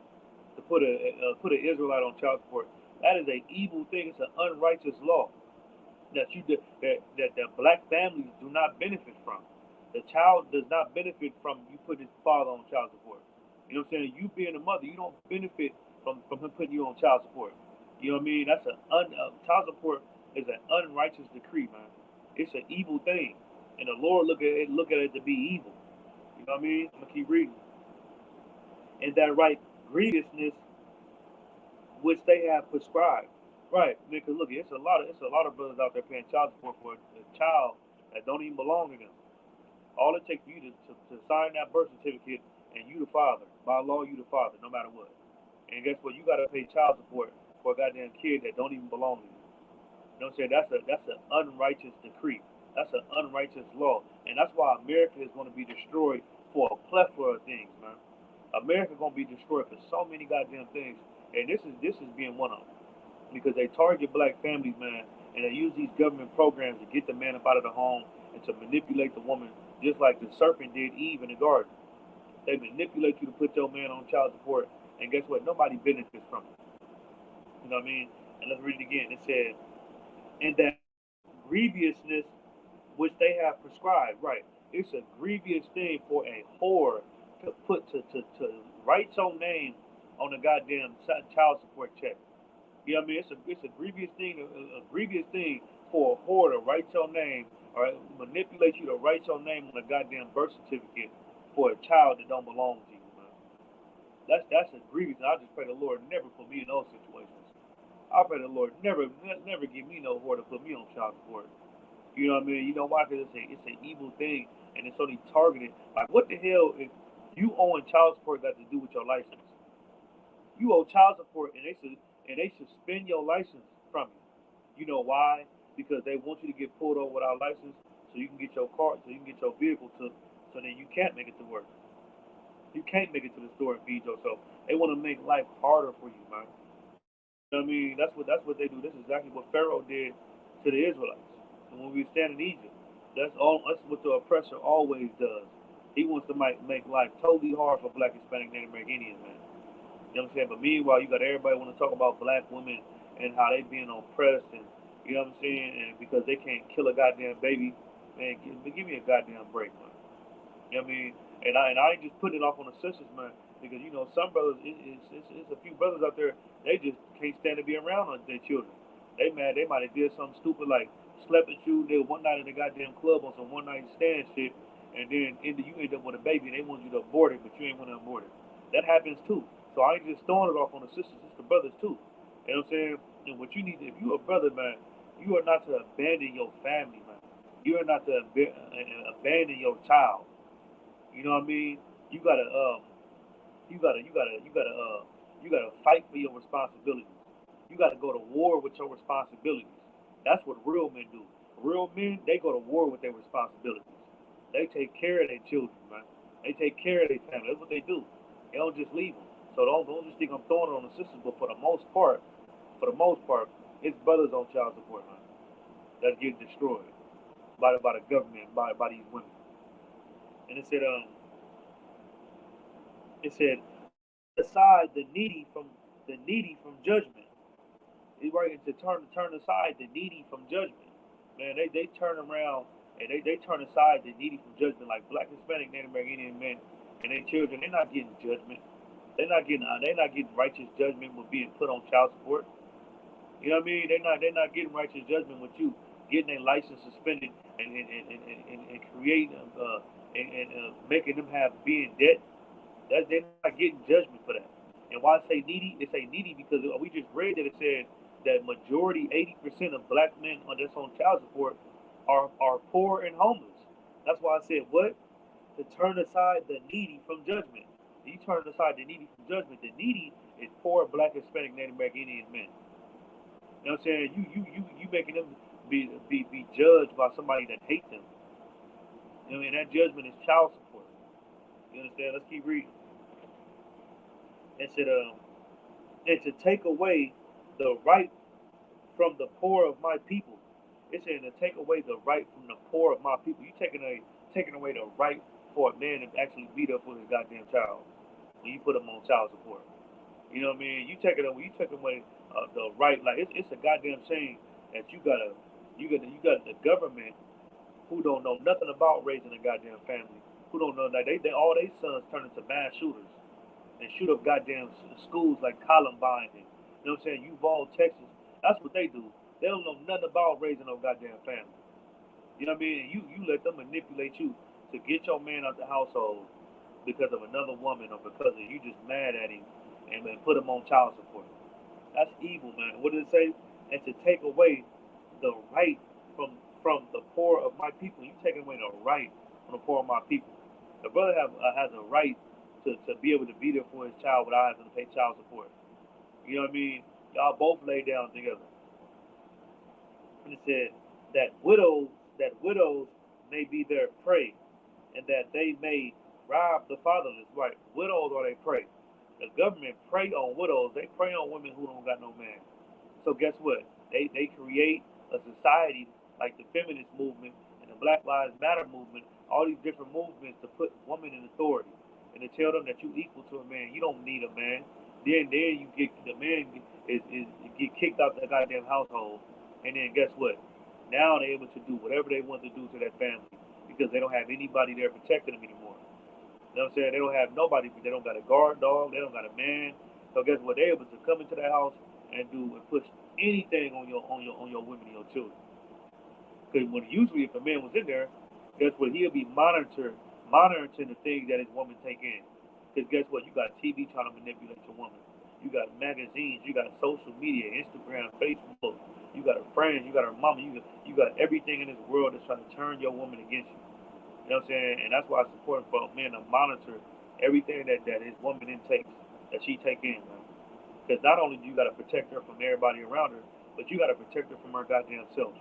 To put an Israelite on child support. That is an evil thing. It's an unrighteous law that black families do not benefit from. The child does not benefit from you putting his father on child support. You know what I'm saying? You being a mother, you don't benefit from him putting you on child support. You know what I mean? That's child support is an unrighteous decree, man. It's an evil thing, and the Lord look at it to be evil. You know what I mean? I'm gonna keep reading. And that right grievousness which they have prescribed. Right, because look, it's a lot of brothers out there paying child support for a child that don't even belong to them. All it takes for you to sign that birth certificate, and you the father. By law, you the father, no matter what. And guess what? You got to pay child support for a goddamn kid that don't even belong to you. You know what I'm saying? That's an unrighteous decree. That's an unrighteous law, and that's why America is going to be destroyed for a plethora of things, man. America is going to be destroyed for so many goddamn things, and this is being one of them because they target black families, man, and they use these government programs to get the man up out of the home and to manipulate the woman, just like the serpent did Eve in the garden. They manipulate you to put your man on child support, and guess what? Nobody benefits from it. You know what I mean? And let's read it again. It says, "And that grievousness which they have prescribed." Right? It's a grievous thing for a whore to write your name on a goddamn child support check. You know what I mean? It's a grievous thing, a grievous thing for a whore to write your name All right, manipulate you to write your name on a goddamn birth certificate for a child that don't belong to you, man. That's a grievance. I just pray the Lord never put me in those situations. I pray the Lord never give me no whore to put me on child support. You know what I mean? You know why? Because it's an evil thing, and it's only targeted. Like, what the hell if you owing child support got to do with your license? You owe child support, and they suspend your license from you. You know why? Because they want you to get pulled over without license, so you can get your car, so you can get your vehicle to, so then you can't make it to work. You can't make it to the store and feed yourself. They want to make life harder for you, man. You know what I mean? That's what they do. This is exactly what Pharaoh did to the Israelites. And when we stand in Egypt, that's what the oppressor always does. He wants to make life totally hard for Black, Hispanic, Native American Indians, man. You know what I'm saying? But meanwhile, you got everybody want to talk about Black women and how they being oppressed, and you know what I'm saying? And because they can't kill a goddamn baby, man, give me a goddamn break, man. You know what I mean? And I ain't just putting it off on the sisters, man, because you know some brothers, it's a few brothers out there, they just can't stand to be around their children. They mad, they might have did something stupid like slept with you, they one night in the goddamn club on some one night stand shit, and then you end up with a baby and they want you to abort it, but you ain't want to abort it. That happens too. So I ain't just throwing it off on the sisters, it's the brothers too. You know what I'm saying? And what you need, if you a brother, man, you are not to abandon your family, man. You are not to abandon your child. You know what I mean? You gotta, you gotta fight for your responsibilities. You gotta go to war with your responsibilities. That's what real men do. Real men, they go to war with their responsibilities. They take care of their children, man. They take care of their family. That's what they do. They don't just leave them. So don't just think I'm throwing it on the sisters, but for the most part, it's brothers on child support, man. That's getting destroyed by the government, by these women. And it said aside the needy from judgment. He's right to turn aside the needy from judgment. Man, they turn around and they turn aside the needy from judgment, like Black, Hispanic, Native American Indian men and their children. They're not getting judgment. They're not getting righteous judgment with being put on child support. You know what I mean? They're not getting righteous judgment with you getting their license suspended and creating and making them have being debt. That they're not getting judgment for that. And why I say needy? They say needy because we just read that it said that majority, 80% of Black men that's on child support are poor and homeless. That's why I said what? To turn aside the needy from judgment. You turn aside the needy from judgment. The needy is poor Black, Hispanic, Native American Indian men. You know what I'm saying? You making them be judged by somebody that hates them. You know what I mean? That judgment is child support. You understand? Let's keep reading. It said, and to take away the right from the poor of my people. It's saying to take away the right from the poor of my people. You taking away the right for a man to actually beat up with his goddamn child when you put him on child support. You know what I mean? You take away the right. Like it's a goddamn shame that you got the government who don't know nothing about raising a goddamn family. Who don't know that they all their sons turn into mass shooters and shoot up goddamn schools like Columbine and you know what I'm saying, Uvalde, Texas. That's what they do. They don't know nothing about raising no goddamn family. You know what I mean? You let them manipulate you to get your man out the household because of another woman or because of you just mad at him and then put him on child support. That's evil, man. What did it say? And to take away the right from the poor of my people. You taking away the right from the poor of my people. The brother has a right to be able to be there for his child without having to pay child support. You know what I mean? Y'all both lay down together. And it said that widows may be their prey, and that they may rob the fatherless. Right? Widows are they prey. The government prey on widows. They prey on women who don't got no man. So guess what? They create a society like the feminist movement and the Black Lives Matter movement, all these different movements to put women in authority and to tell them that you equal to a man. You don't need a man. Then you get the man is get kicked out the goddamn household, and then guess what? Now they're able to do whatever they want to do to that family because they don't have anybody there protecting them anymore. You know what I'm saying? They don't have nobody. They don't got a guard dog. They don't got a man. So guess what? They're able to come into that house and do and push anything on your women and your children. Because when usually if a man was in there, guess what? He'll be monitoring the things that his woman take in. Because guess what? You got TV trying to manipulate your woman. You got magazines. You got social media, Instagram, Facebook. You got her friends. You got her mama. You got everything in this world that's trying to turn your woman against you. You know what I'm saying? And that's why it's important for a man to monitor everything that his woman intakes, that she take in, man. Because not only do you got to protect her from everybody around her, but you got to protect her from her goddamn self.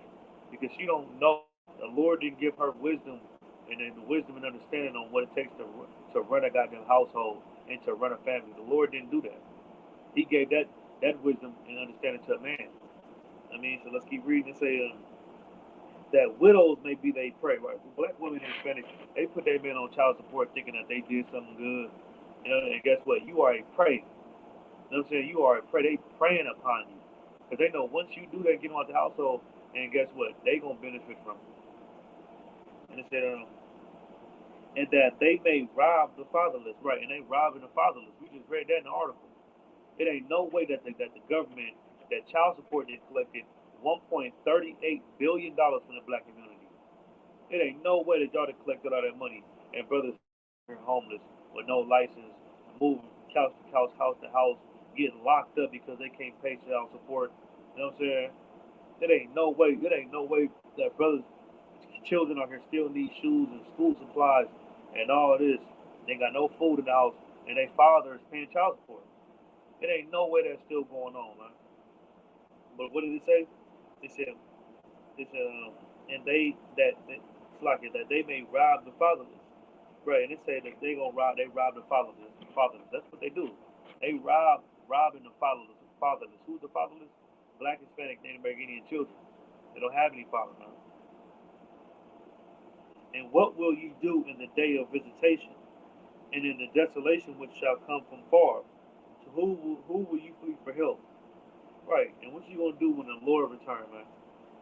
Because she don't know. The Lord didn't give her wisdom and then the wisdom and understanding on what it takes to run a goddamn household and to run a family. The Lord didn't do that. He gave that wisdom and understanding to a man. I mean, so let's keep reading and say that widows may be they prey, right? Black women and Hispanic, they put their men on child support thinking that they did something good. You know, and guess what? You are a prey. You know what I'm saying? You are a prey. They preying upon you. Because they know once you do that, get them out the household, and guess what? They going to benefit from it. And it said, and that they may rob the fatherless, right? And they robbing the fatherless. We just read that in the article. It ain't no way that the government, that child support is collected $1.38 billion from the black community. It ain't no way that y'all done collected all that money and brothers are homeless with no license, moving from couch to couch, house to house, getting locked up because they can't pay child support. You know what I'm saying? It ain't no way that brothers, children out here still need shoes and school supplies and all this. They got no food in the house and their father is paying child support. It ain't no way that's still going on, man. But what did it say? It said, and it's like it, that they may rob the fatherless. Right, and it said that they rob the fatherless. Fatherless. That's what they do. They robbing the fatherless. Fatherless. Who's the fatherless? Black, Hispanic, Native American Indian children. They don't have any father now. And what will you do in the day of visitation, and in the desolation which shall come from far? So who will you flee for help? Right, and what you gonna do when the Lord return, man?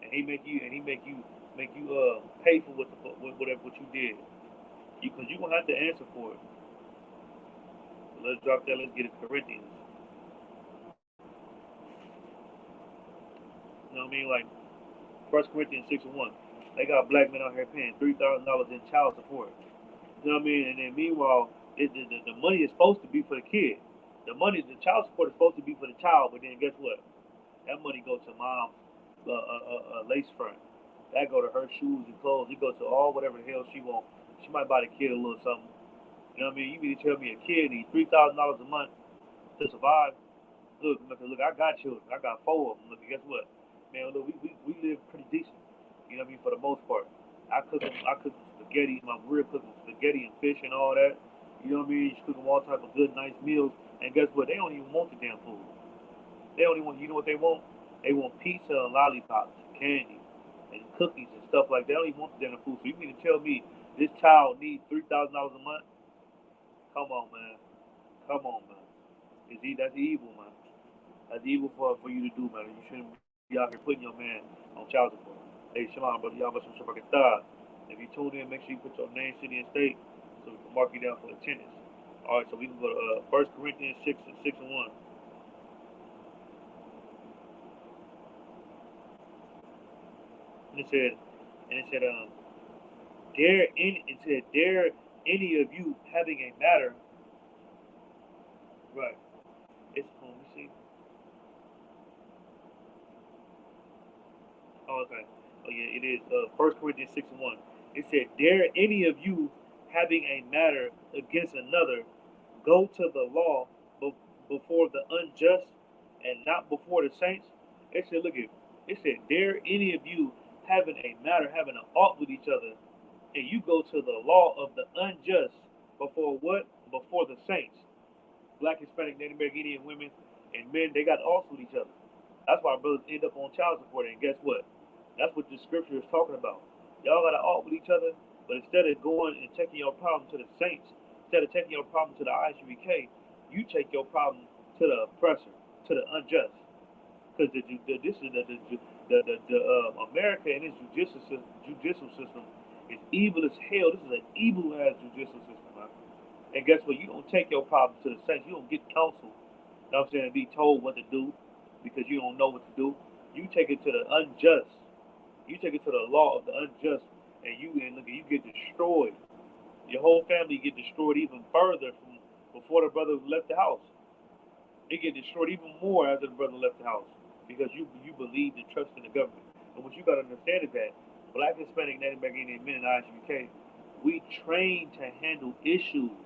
And he make you pay for whatever what you did. Because you gonna have to answer for it. So let's drop that. Let's get it Corinthians. You know what I mean? Like First Corinthians 6:1. They got black men out here paying $3,000 in child support. You know what I mean? And then meanwhile, the money is supposed to be for the kid. The child support is supposed to be for the child. But then guess what? That money goes to mom's lace front. That go to her shoes and clothes. It goes to all whatever the hell she want. She might buy the kid a little something. You know what I mean? You mean to tell me a kid needs $3,000 a month to survive? Look, I got children. I got four of them. Look, guess what? Man, look, we live pretty decent. You know what I mean? For the most part. I cook spaghetti. My real cooking spaghetti and fish and all that. You know what I mean? She cook them all type of good, nice meals. And guess what? They don't even want the damn food. They don't even want, you know what they want? They want pizza and lollipops, and candy, and cookies and stuff like that. They don't even want the damn food. So you mean to tell me this child needs $3,000 a month? Come on, man. Come on, man. That's evil, man. That's evil for you to do, man. You shouldn't be out here putting your man on child support. Hey, Shalom, brother. Y'all must have. If you tune in, make sure you put your name, city, and state so we can mark you down for attendance. All right, so we can go to 1 Corinthians 6:1. And it said, dare any of you having a matter, right? Let me see. Oh, okay. Oh, yeah, it is. 1 Corinthians 6:1. It said, dare any of you having a matter against another go to the law before the unjust and not before the saints? It said, look at it. It said, dare any of you having a matter, having an ought with each other, and you go to the law of the unjust before what? Before the saints. Black, Hispanic, Native American Indian women and men, they got odds with each other. That's why brothers end up on child support. And guess what? That's what the scripture is talking about. Y'all got to ought with each other, but instead of going and taking your problem to the saints, instead of taking your problem to the ISUBK, you take your problem to the oppressor, to the unjust. Because this is America and its judicial system is evil as hell. This is an evil ass judicial system, man. And guess what? You don't take your problem to the saints. You don't get counsel. You know what I'm saying? Be told what to do because you don't know what to do. You take it to the unjust. You take it to the law of the unjust, and look, you get destroyed. Your whole family get destroyed even further from before the brother left the house. They get destroyed even more after the brother left the house because you believe and trust in the government. And what you got to understand is that Black, Hispanic, Native American men in ISUK, we train to handle issues.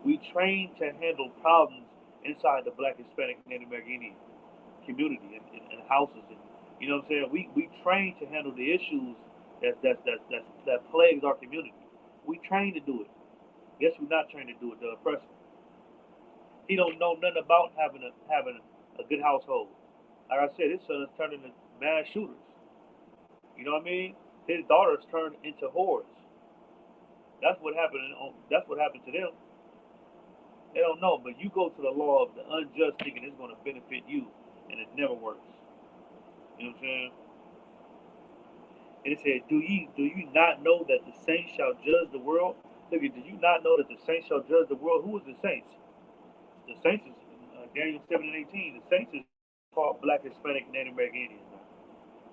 We train to handle problems inside the Black, Hispanic, Native American community and houses. And, you know what I'm saying? We train to handle the issues that plagues our community. We train to do it. Guess we're not trained to do it, the oppressor. He don't know nothing about having a good household. Like I said, his son is turning into mass shooters. You know what I mean? His daughters turned into whores. That's what happened. That's what happened to them. They don't know, but you go to the law of the unjust thinking it's going to benefit you, and it never works. You know what I'm saying? And it said, do you not know that the saints shall judge the world? Look, do you not know that the saints shall judge the world? Who is the saints? The saints is Daniel 7 and 18. The saints is called Black, Hispanic, Native American Indians.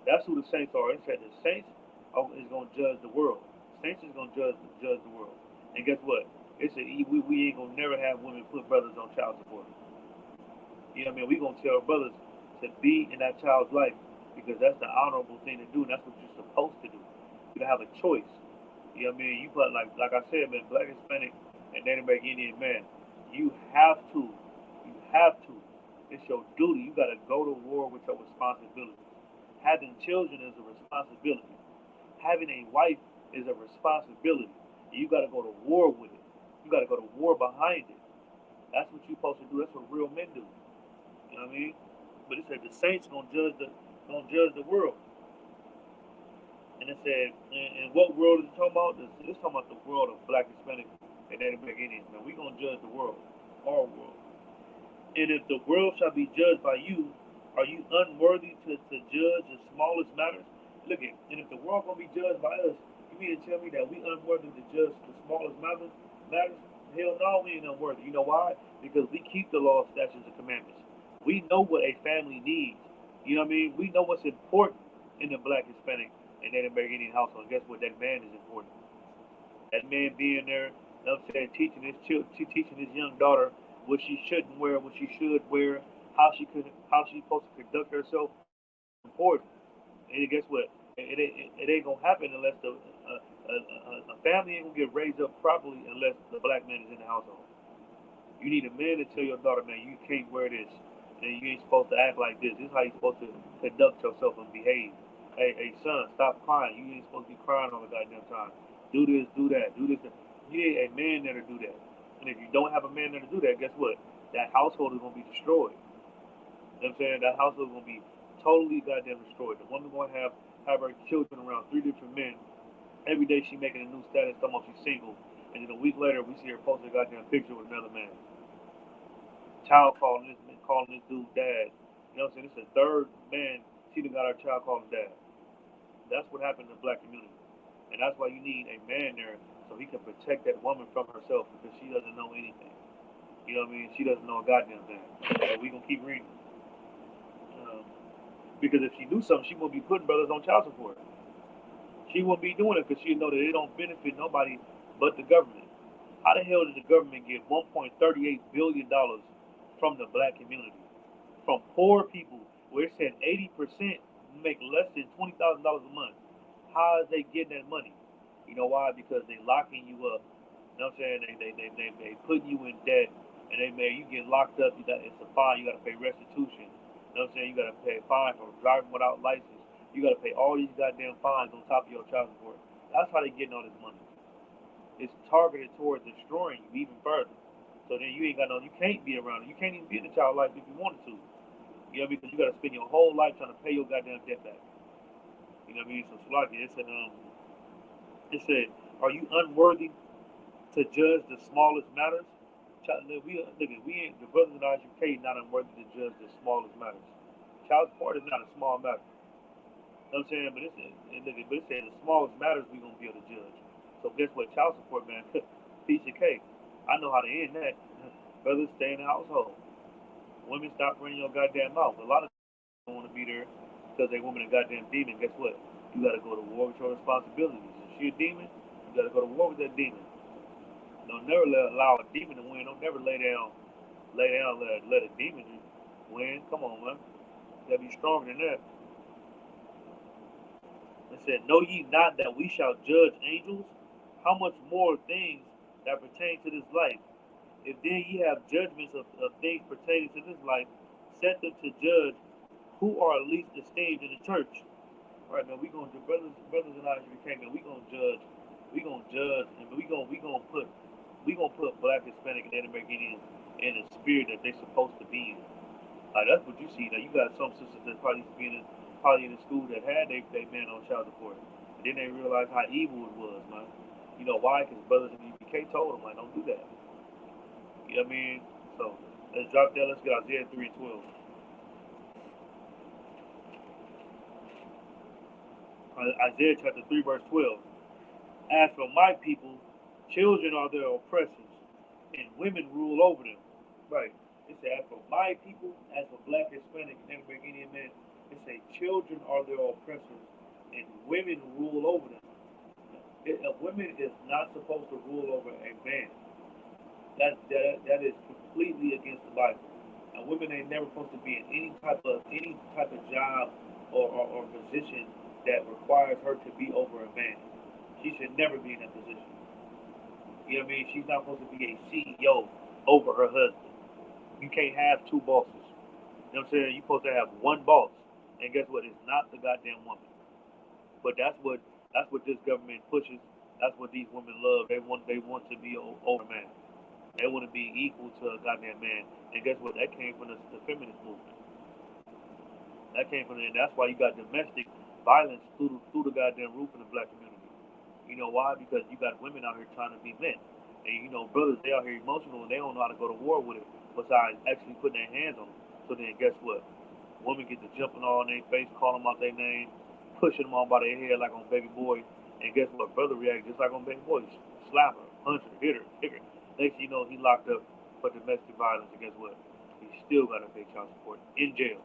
That's who the saints are. It said the saints is going to judge the world. Saints is going to judge the world. And guess what? It said we ain't going to never have women put brothers on child support. You know what I mean? We're going to tell brothers to be in that child's life because that's the honorable thing to do, and that's what you're supposed to do. You have a choice. You know what I mean? You put like I said, man, Black, Hispanic, and Native American Indian man, you have to. You have to. It's your duty. You got to go to war with your responsibilities. Having children is a responsibility. Having a wife is a responsibility. You got to go to war with it. You got to go to war behind it. That's what you're supposed to do. That's what real men do. You know what I mean? But it said the saints gonna judge the world. And it said, and what world is it talking about? It's talking about the world of Black, Hispanic, and Native American Indians. Man, we gonna judge the world, our world. And if the world shall be judged by you, are you unworthy to judge the smallest matters? Look at, and if the world gonna be judged by us, you mean to tell me that we unworthy to judge the smallest matters? Hell no, we ain't unworthy. You know why? Because we keep the law, statutes, and commandments. We know what a family needs. You know what I mean? We know what's important in the Black, Hispanic, and Native American Indian household. Guess what? That man is important. That man being there, you know what I'm saying, teaching his young daughter what she shouldn't wear, what she should wear, how she's supposed to conduct herself. Important. And guess what? It ain't gonna happen unless a family ain't gonna get raised up properly unless the black man is in the household. You need a man to tell your daughter, man, you can't wear this, and you ain't supposed to act like this. This is how you're supposed to conduct yourself and behave. Hey, son, stop crying. You ain't supposed to be crying all the goddamn time. Do this, do that, do this. You need a man there to do that. And if you don't have a man there to do that, guess what? That household is gonna be destroyed. You know what I'm saying? That household is gonna be totally goddamn destroyed. The woman gonna have her children around 3 different men. Every day she making a new status, talking about she's single, and then a week later we see her post a goddamn picture with another man. Child calling this dude dad. You know what I'm saying? It's the third man she done got her child calling dad. That's what happened in the black community. And that's why you need a man there so he can protect that woman from herself because she doesn't know anything. You know what I mean? She doesn't know a goddamn thing. So we gonna keep reading. Um, because if she knew something, she wouldn't be putting brothers on child support. She wouldn't be doing it because she know that it don't benefit nobody but the government. How the hell did the government get $1.38 billion from the black community? From poor people, where it said 80% make less than $20,000 a month. How is they getting that money? You know why? Because they locking you up. You know what I'm saying? They putting you in debt, and you get locked up. It's a fine. You got to pay restitution. You know what I'm saying? You got to pay a fine for driving without license. You got to pay all these goddamn fines on top of your child support. That's how they getting all this money. It's targeted towards destroying you even further. So then you ain't got no. You can't be around it. You can't even be in the child life if you wanted to. You know what I mean? Because you got to spend your whole life trying to pay your goddamn debt back. You know what I mean? So Slaki, it said, are you unworthy to judge the smallest matters? We ain't the brothers in our UK not unworthy to judge the smallest matters. Child support is not a small matter. You know what I'm saying? But it says the smallest matters we gonna be able to judge. So guess what? Child support, man, piece of cake. I know how to end that. Brothers stay in the household. Women stop running your goddamn mouth. A lot of don't want to be there because they woman a goddamn demon. Guess what? You got to go to war with your responsibilities. If she a demon, you got to go to war with that demon. Don't never allow a demon to win. Don't never let a demon win. Come on, man. You got to be stronger than that. It said, know ye not that we shall judge angels? How much more things that pertain to this life? If then ye have judgments of things pertaining to this life, set them to judge who are least esteemed in the church. Right now, we gonna do brothers and I came in. We gonna judge, and we gonna put Black, Hispanic, and Native American in the spirit that they're supposed to be in. Like that's what you see. Now you got some sisters that probably in the school that had they man on child support, and then they realized how evil it was, man. You know why? Because brothers in the UPK told them like, don't do that. You know what I mean? So let's drop that. Let's get Isaiah 3:12. Isaiah chapter 3 verse 12. As for my people, children are their oppressors, and women rule over them. Right. It said, as for my people, as for Black, Hispanic, and Native American men, it said, children are their oppressors, and women rule over them. A woman is not supposed to rule over a man. That is completely against the Bible. And women ain't never supposed to be in any type of job or position that requires her to be over a man. She should never be in that position. You know what I mean? She's not supposed to be a CEO over her husband. You can't have two bosses. You know what I'm saying? You're supposed to have one boss. And guess what? It's not the goddamn woman. But that's what this government pushes. That's what these women love. They want to be over a man. They want to be equal to a goddamn man. And guess what? That came from the feminist movement. That came from and that's why you got domestic violence through the goddamn roof in the Black community. You know why? Because you got women out here trying to be men. And you know, brothers, they out here emotional and they don't know how to go to war with it besides actually putting their hands on them. So then guess what? Women get to jumping all in their face, calling them out their name, pushing them on by their head like on baby boy. And guess what? Brother reacts just like on baby boy. Slap her, punch her, hit her, kick her. Next thing you know, he locked up for domestic violence. And guess what? He still got to pay child support in jail.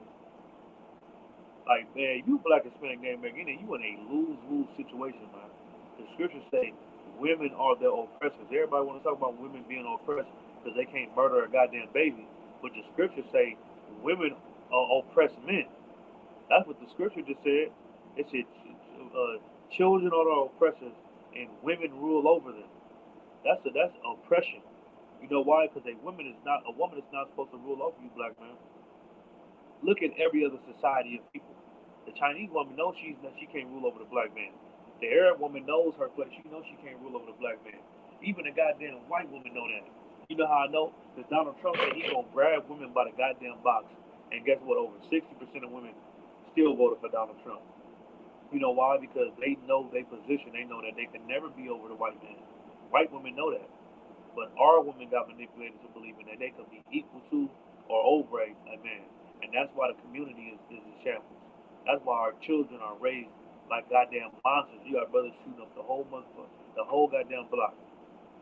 Like, man, you Black, Hispanic, Native American, you in a lose-lose situation, man. The scriptures say women are their oppressors. Everybody want to talk about women being oppressed because they can't murder a goddamn baby. But the scriptures say women oppress men. That's what the scripture just said. It said children are their oppressors and women rule over them. That's oppression. You know why? Because a woman is not supposed to rule over you, black man. Look at every other society of people. The Chinese woman knows she can't rule over the black man. The Arab woman knows her place. She knows she can't rule over the black man. Even the goddamn white woman know that. You know how I know? Because Donald Trump said he gonna grab women by the goddamn box. And guess what? Over 60% of women still voted for Donald Trump. You know why? Because they know their position. They know that they can never be over the white man. White women know that. But our women got manipulated to believe in that they could be equal to or over a man. And that's why the community is in shambles. That's why our children are raised like goddamn monsters. You got brothers shooting up the whole goddamn block.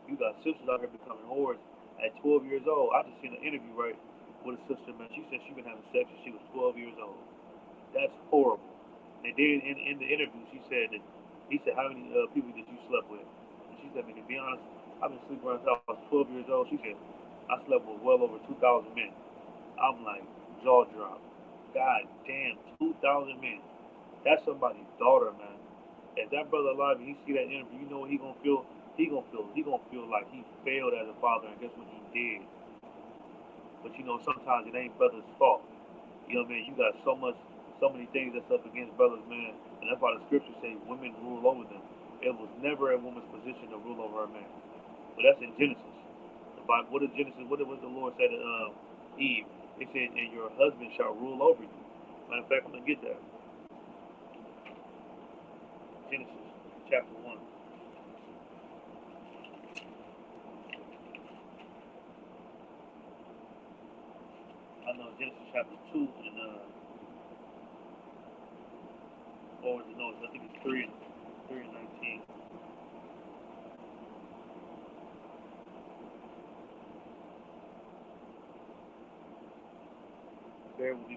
You got sisters out here becoming whores at 12 years old. I just seen an interview, right, with a sister, man. She said she been having sex since she was 12 years old. That's horrible. And then in the interview, he said, how many people did you slept with? And she said, man, to be honest, I've been sleeping around since I was 12 years old. She said, I slept with well over 2,000 men. I'm like, jaw drop. God damn, 2,000 men. That's somebody's daughter, man. If that brother alive and he see that interview, you know what he gonna feel? He gonna feel like he failed as a father, and guess what he did? But you know, sometimes it ain't brother's fault. You know what I mean? You got so many things that's up against brothers, man, and that's why the scriptures say women rule over them. It was never a woman's position to rule over a man. But that's in Genesis. About what is Genesis? What did the Lord say to Eve? He said, and your husband shall rule over you. Matter of fact, I'm gonna get that. Genesis chapter 1. I know Genesis chapter 2 and or no, I think it's 3 and 19. Bear with me.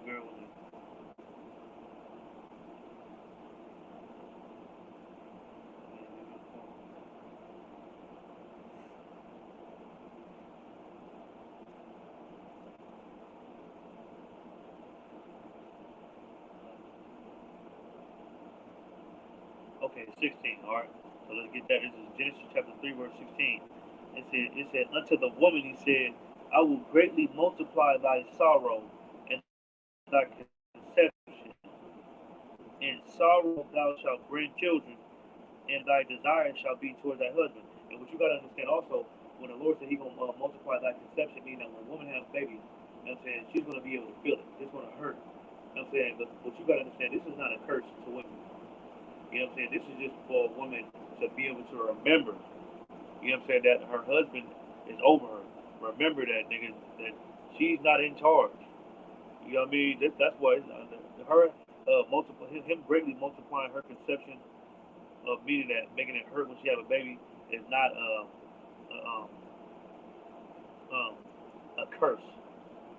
Okay, 16. All right. So let's get that. This is Genesis chapter 3, verse 16. It said, unto the woman he said, I will greatly multiply thy sorrow and thy conception. In sorrow thou shalt bring children, and thy desire shall be towards thy husband. And what you got to understand also, when the Lord said He gonna multiply thy conception, meaning that when a woman has a baby, you know what I'm saying, she's gonna be able to feel it. It's gonna hurt. You know what I'm saying? But what you got to understand, this is not a curse to women. You know what I'm saying? This is just for a woman to be able to remember. You know what I'm saying? That her husband is over her. Remember that, nigga. That she's not in charge. You know what I mean? That's why her multiple him greatly multiplying her conception of meaning that making it hurt when she have a baby is not um, um, a curse.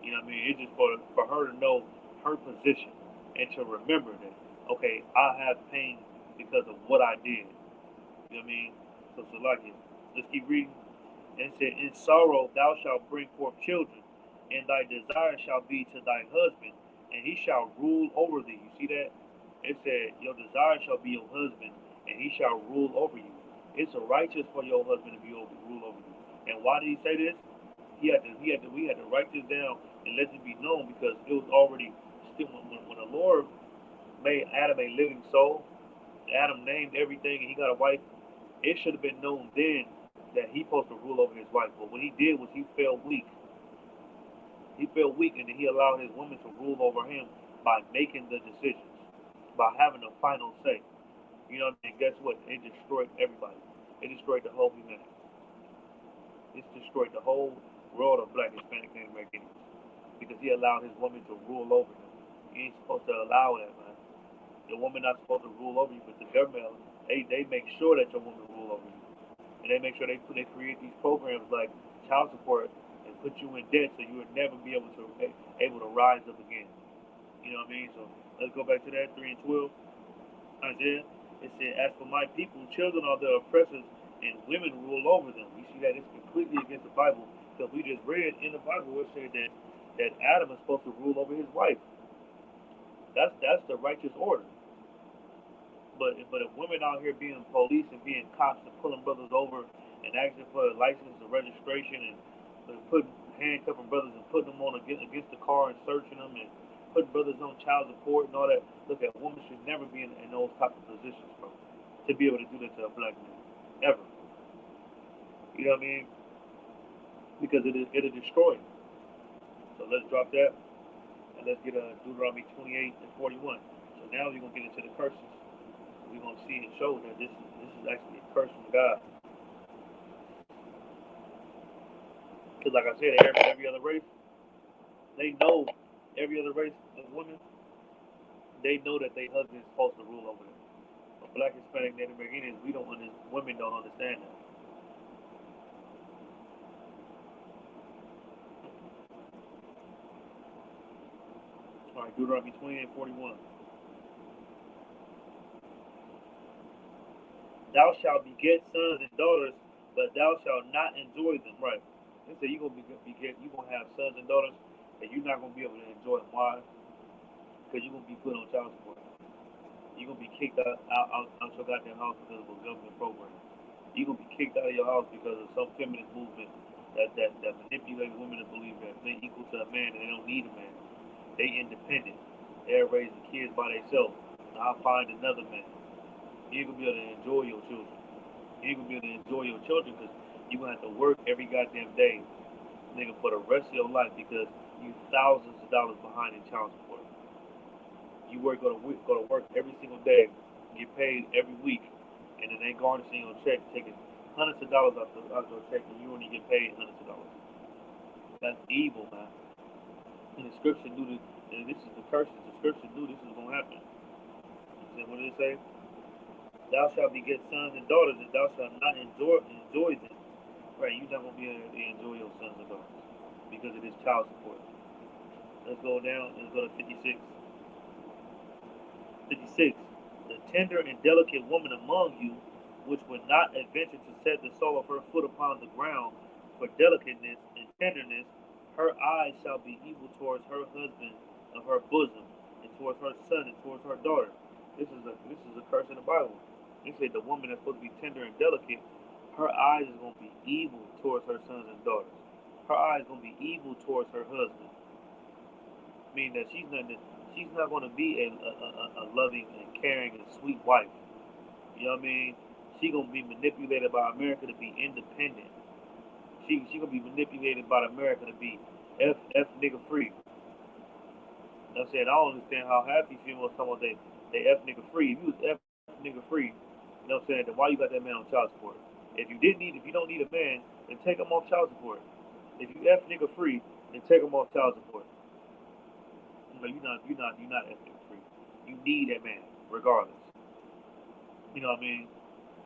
You know what I mean? It's just for her to know her position and to remember that, okay, I have pain because of what I did. You know what I mean? So like it. Let's keep reading. And it said, in sorrow thou shalt bring forth children, and thy desire shall be to thy husband, and he shall rule over thee. You see that? It said, your desire shall be your husband, and he shall rule over you. It's righteous for your husband to be able to rule over you. And why did he say this? We had to write this down and let it be known because it was already still when the Lord made Adam a living soul. Adam named everything, and he got a wife. It should have been known then that he supposed to rule over his wife. But what he did was he fell weak. He fell weak, and then he allowed his woman to rule over him by making the decisions, by having the final say. You know what I mean? Guess what? It destroyed everybody. It destroyed the whole humanity. It's destroyed the whole world of black, Hispanic, and Americans because he allowed his woman to rule over him. You ain't supposed to allow that, man. Your woman not supposed to rule over you, but the government, they make sure that your woman rule over you. And they make sure they create these programs like child support and put you in debt so you would never be able to rise up again. You know what I mean? So let's go back to that 3 and 12. Isaiah, it said, as for my people, children are their oppressors and women rule over them. You see that it's completely against the Bible because we just read in the Bible where it said that Adam is supposed to rule over his wife. That's the righteous order. But if women out here being police and being cops and pulling brothers over and asking for a license and registration and putting handcuffing brothers and putting them on against the car and searching them and putting brothers on child support and all that, look, a woman should never be in those type of positions, bro, to be able to do that to a black man, ever. You know what I mean? Because it'll destroy it. So let's drop that and let's get Deuteronomy 28 and 41. So now we're gonna get into the curses. We're going to see and show that this is actually a curse from God. Because like I said, every other race, they know, every other race of women, they know that their husband is supposed to rule over them. But black, Hispanic, Native Americans, women don't understand that. All right, Deuteronomy 28 and 41. Thou shalt beget sons and daughters, but thou shalt not enjoy them. Right. They say you're gonna have sons and daughters, and you're not gonna be able to enjoy them. Why? Because you're gonna be put on child support. You're gonna be kicked out your goddamn house because of a government program. You're gonna be kicked out of your house because of some feminist movement that manipulates women to believe that they're equal to a man and they don't need a man. They independent. They're raising kids by themselves. I'll find another man. You ain't gonna be able to enjoy your children. You ain't gonna be able to enjoy your children because you're gonna have to work every goddamn day, nigga, for the rest of your life because you thousands of dollars behind in child support. You go to work every single day, get paid every week, and then they garnishing your check, taking hundreds of dollars out your check, and you only get paid hundreds of dollars. That's evil, man. And the scripture knew this, and this is the curses. The scripture knew this was gonna happen. And what did it say? Thou shalt beget sons and daughters, and thou shalt not enjoy them. Right, you're not gonna be able to enjoy your sons and daughters because of this child support. Let's go down. Let's go to 56. 56. The tender and delicate woman among you, which would not adventure to set the sole of her foot upon the ground for delicateness and tenderness, her eyes shall be evil towards her husband of her bosom, and towards her son, and towards her daughter. This is a curse in the Bible. They said the woman that's supposed to be tender and delicate, her eyes is going to be evil towards her sons and daughters. Her eyes is going to be evil towards her husband. Meaning that she's not going to be a loving and caring and sweet wife. You know what I mean? She going to be manipulated by America to be independent. She going to be manipulated by America to be F nigga free. You know what I'm saying? I don't understand how half these females talking about they F nigga free. If you was F nigga free, you know what I'm saying, then why you got that man on child support? If you don't need a man, then take him off child support. If you F nigga free, then take him off child support. You know, you're not F nigga free. You need that man, regardless. You know what I mean?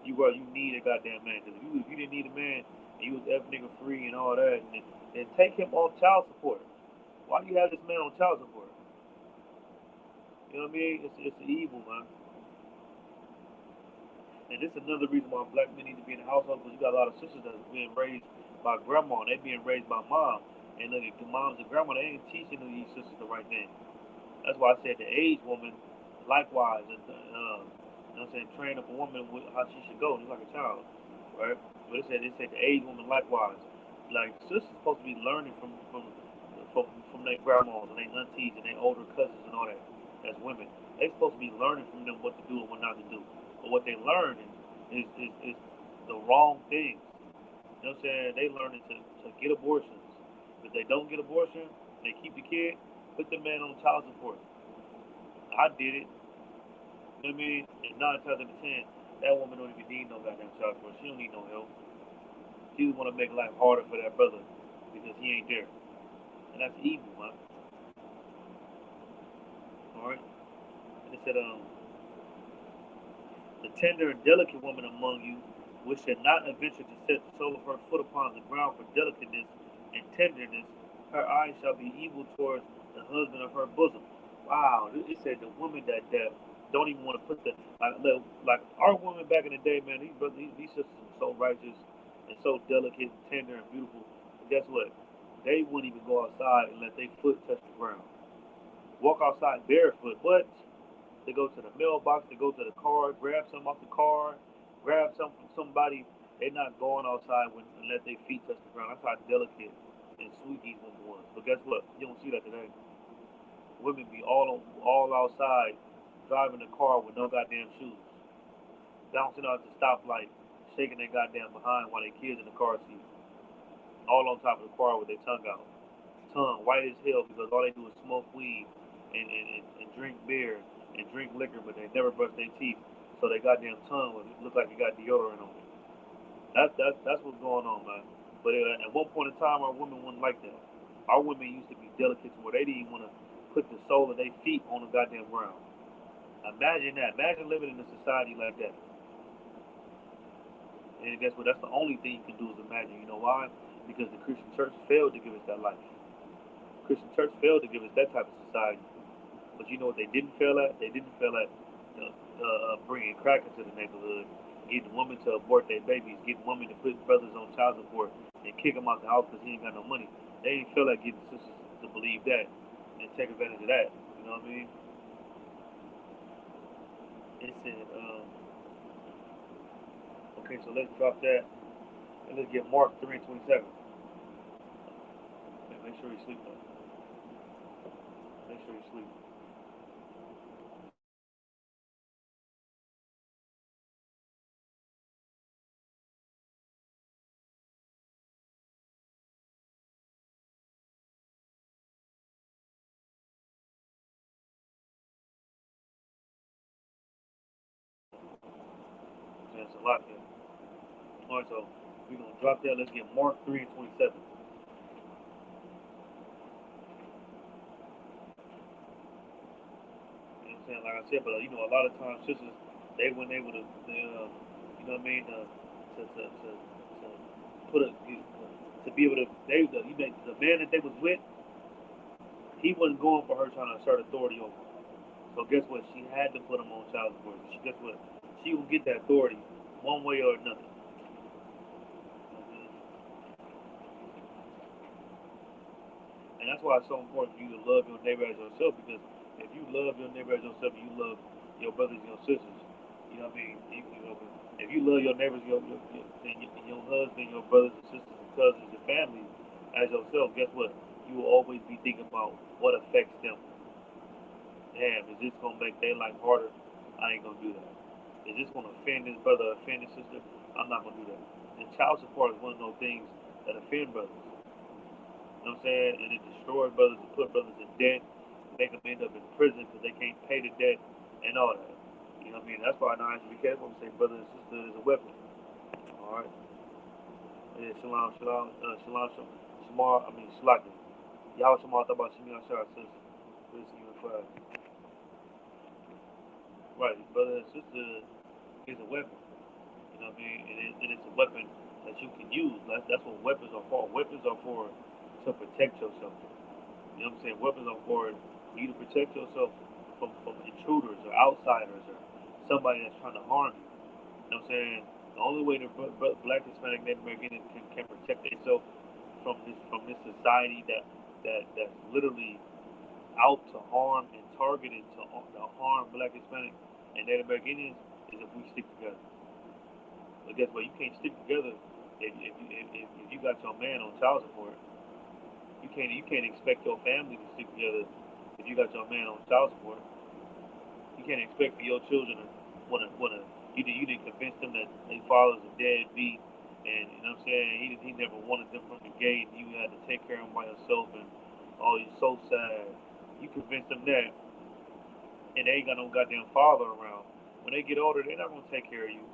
You need a goddamn man. Cause if you didn't need a man and you was F nigga free and all that, then take him off child support. Why do you have this man on child support? You know what I mean? It's evil, man. And this is another reason why black men need to be in the household, because you got a lot of sisters that's being raised by grandma, and they being raised by mom. And look at the moms and grandma, they ain't teaching these sisters the right thing. That's why I said the age woman, likewise, and you know what I'm saying, train up a woman with how she should go, just like a child, right? But they said the age woman likewise. Like sisters supposed to be learning from their grandmas and their aunties and their older cousins and all that. As women, they supposed to be learning from them what to do and what not to do. But what they learn is the wrong things. You know what I'm saying? They learning to get abortions. If they don't get abortion, they keep the kid, put the man on child support. I did it. You know what I mean? And 9 times out of 10, that woman don't even need no goddamn child support. She don't need no help. She just want to make life harder for that brother because he ain't there. And that's evil, man. Alright? And it said, the tender and delicate woman among you, which should not adventure to set the sole of her foot upon the ground for delicateness and tenderness, her eyes shall be evil towards the husband of her bosom. Wow, it said the woman that don't even want to put the like our women back in the day, man. These sisters were so righteous and so delicate, and tender, and beautiful. But guess what? They wouldn't even go outside and let their foot touch the ground. Walk outside barefoot. What? They go to the mailbox, they go to the car, grab something off the car, grab something from somebody. They're not going outside and let their feet touch the ground. That's how delicate and sweet these women was. But guess what? You don't see that today. Women be all outside driving the car with no goddamn shoes, bouncing out the stoplight, shaking their goddamn behind while their kids in the car seat, all on top of the car with their tongue out. Tongue white as hell because all they do is smoke weed and drink beer and drink liquor, but they never brush their teeth. So they goddamn tongue would look like it got deodorant on it. That's what's going on, man. But at one point in time, our women wasn't like that. Our women used to be delicate to where they didn't even want to put the sole of their feet on the goddamn ground. Imagine that. Imagine living in a society like that. And guess what? That's the only thing you can do is imagine. You know why? Because the Christian church failed to give us that life. The Christian church failed to give us that type of society. But you know what they didn't fail at? They didn't fail at bringing crack into the neighborhood, getting women to abort their babies, getting women to put brothers on child support and kick them out the house because he ain't got no money. They ain't feel like getting sisters to believe that and take advantage of that. You know what I mean? It said, okay, so let's drop that and let's get Mark 3:27. Okay, make sure you sleep though. Make sure you sleep. That's a lot there. All right, so we're gonna drop that. Let's get Mark 3:27. You know what I'm saying? Like I said, but a lot of times sisters they weren't able to, you know what I mean, to put a to be able to the man that they was with, he wasn't going for her trying to assert authority over him. So guess what? She had to put him on child support. Guess what? She will get that authority one way or another. And that's why it's so important for you to love your neighbor as yourself. Because if you love your neighbor as yourself, and you love your brothers and your sisters, You know what I mean? If you love your neighbors, your husband, your brothers and sisters and cousins, your family as yourself, guess what? You will always be thinking about what affects them. Damn, is this gonna make their life harder? I ain't gonna do that. Is this gonna offend this brother, offend this sister? I'm not gonna do that. And child support is one of those things that offend brothers. You know what I'm saying? And it destroys brothers and put brothers in debt, make them end up in prison because they can't pay the debt and all that. You know what I mean? That's why now I have to be careful and say brother and sister is a weapon. All right. Yeah, shalom, shalom, shalom, shalom, shalaki. Y'all shalom thought about Shemi Ashar, sis. Good to see you in class. Right, brother and sister is a weapon. You know what I mean? And it's a weapon that you can use. That's what weapons are for. Weapons are for to protect yourself. You know what I'm saying? Weapons are for you to protect yourself from intruders or outsiders or somebody that's trying to harm you. You know what I'm saying? The only way the Black, Hispanic, Native American can protect themselves from this society that's literally out to harm and targeted to harm Black, Hispanic, and Native American Indians is if we stick together. But guess what? You can't stick together if you got your man on child support. You can't expect your family to stick together if you got your man on child support. You can't expect for your children to wanna you didn't convince them that their father's a deadbeat, and you know what I'm saying, he never wanted them from the gate, and you had to take care of them by yourself, and oh, you're so sad. You convince them that, and they ain't got no goddamn father around. When they get older, they're not gonna take care of you.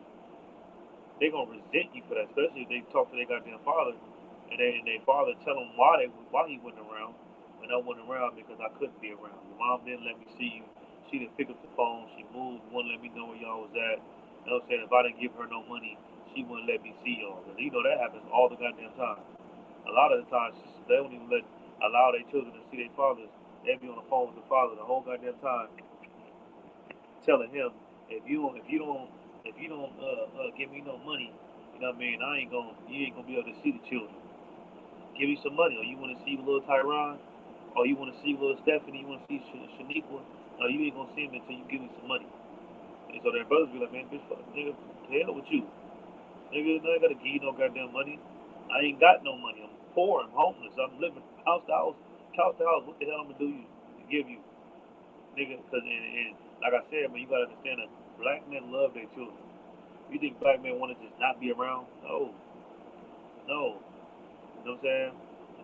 They're gonna resent you for that, especially if they talk to their goddamn father, and their father tell them why he wasn't around, and I wasn't around because I couldn't be around. Your mom didn't let me see you. She didn't pick up the phone. She moved, wouldn't let me know where y'all was at. You know what I'm saying? If I didn't give her no money, she wouldn't let me see y'all. Cause you know that happens all the goddamn time. A lot of the times they don't even allow their children to see their fathers. They be on the phone with the father the whole goddamn time, telling him if you don't give me no money, you know what I mean, you ain't gonna be able to see the children. Give me some money, or you want to see little Tyron, or you want to see little Stephanie, you want to see Shaniqua. No, you ain't gonna see them until you give me some money. And so their brothers be like, man, bitch, fuck, nigga, hell with you, nigga. I ain't gotta give you no goddamn money. I ain't got no money. I'm poor. I'm homeless. I'm living house to house, couch to house. What the hell I'm gonna do you to give you, nigga? Because and like I said, man, you gotta understand that black men love their children. You think black men want to just not be around? No, no. You know what I'm saying?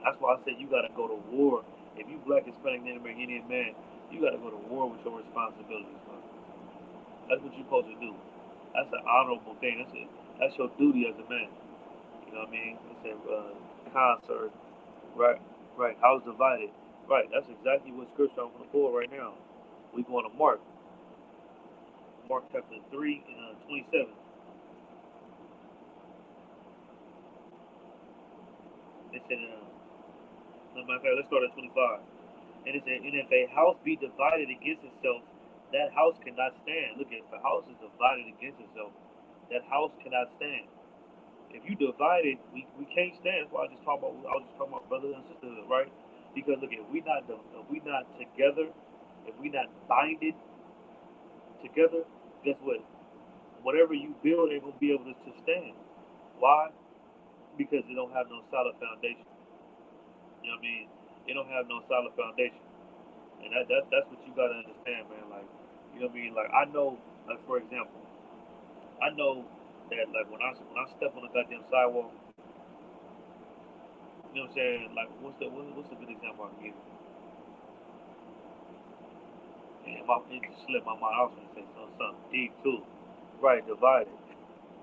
That's why I said you gotta go to war. If you black, Hispanic, Native American Indian man, you gotta go to war with your responsibilities, man. That's what you're supposed to do. That's an honorable thing. That's your duty as a man. You know what I mean? It's a concert, right? Right. House divided. Right. That's exactly what scripture I'm gonna pull right now. We going to Mark chapter 3 and 27. It said, matter of fact, let's start at 25. And it said, and if a house be divided against itself, that house cannot stand. Look, if the house is divided against itself, that house cannot stand. If you divide it, we can't stand. That's why I was just talking about brothers and sisters, right? Because look, if we not together, if we not binded together, guess what? Whatever you build ain't gonna be able to stand. Why? Because they don't have no solid foundation. You know what I mean? They don't have no solid foundation. And that's what you gotta understand, man. Like, you know what I mean? Like I know, like for example, I know that like when I step on the goddamn sidewalk, you know what I'm saying? Like what's a good example I can give you? And it just slipped my mind. I was gonna say something deep too. Right, divided.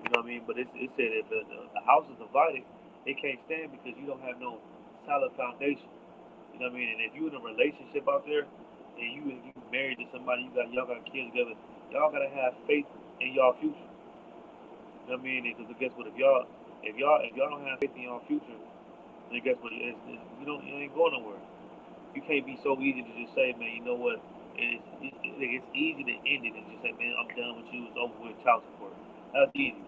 You know what I mean? But it said if the house is divided, it can't stand because you don't have no solid foundation. You know what I mean? And if you in a relationship out there and you married to somebody, y'all got kids together, y'all gotta have faith in y'all future. You know what I mean? Because guess what? If y'all don't have faith in y'all future, then guess what? You ain't going nowhere. You can't be so easy to just say, man, you know what? It's easy to end it and just say, man, I'm done with you. It's over with child support. That's easy.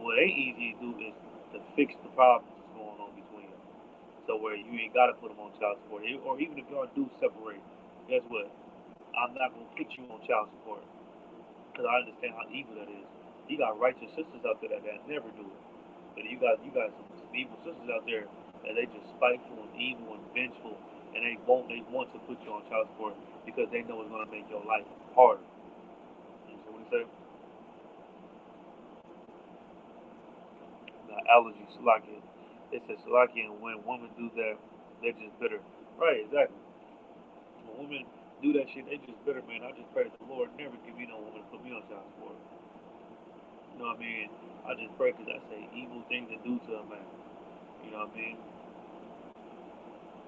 What ain't easy to do is to fix the problems that's going on between them. So where you ain't got to put them on child support. Or even if y'all do separate, guess what? I'm not going to put you on child support. because I understand how evil that is. You got righteous sisters out there that never do it, but you got some evil sisters out there that they just spiteful and evil and vengeful, and they want to put you on child support because they know it's gonna make your life harder. You see what he say? The allergy, Salakia. It says Salakia, and when women do that, they're just bitter. Right, exactly. When women do that shit, they just bitter, man. I just pray that the Lord never give me no woman to put me on child support. You know what I mean? I just pray because that's an evil thing to do to a man. You know what I mean?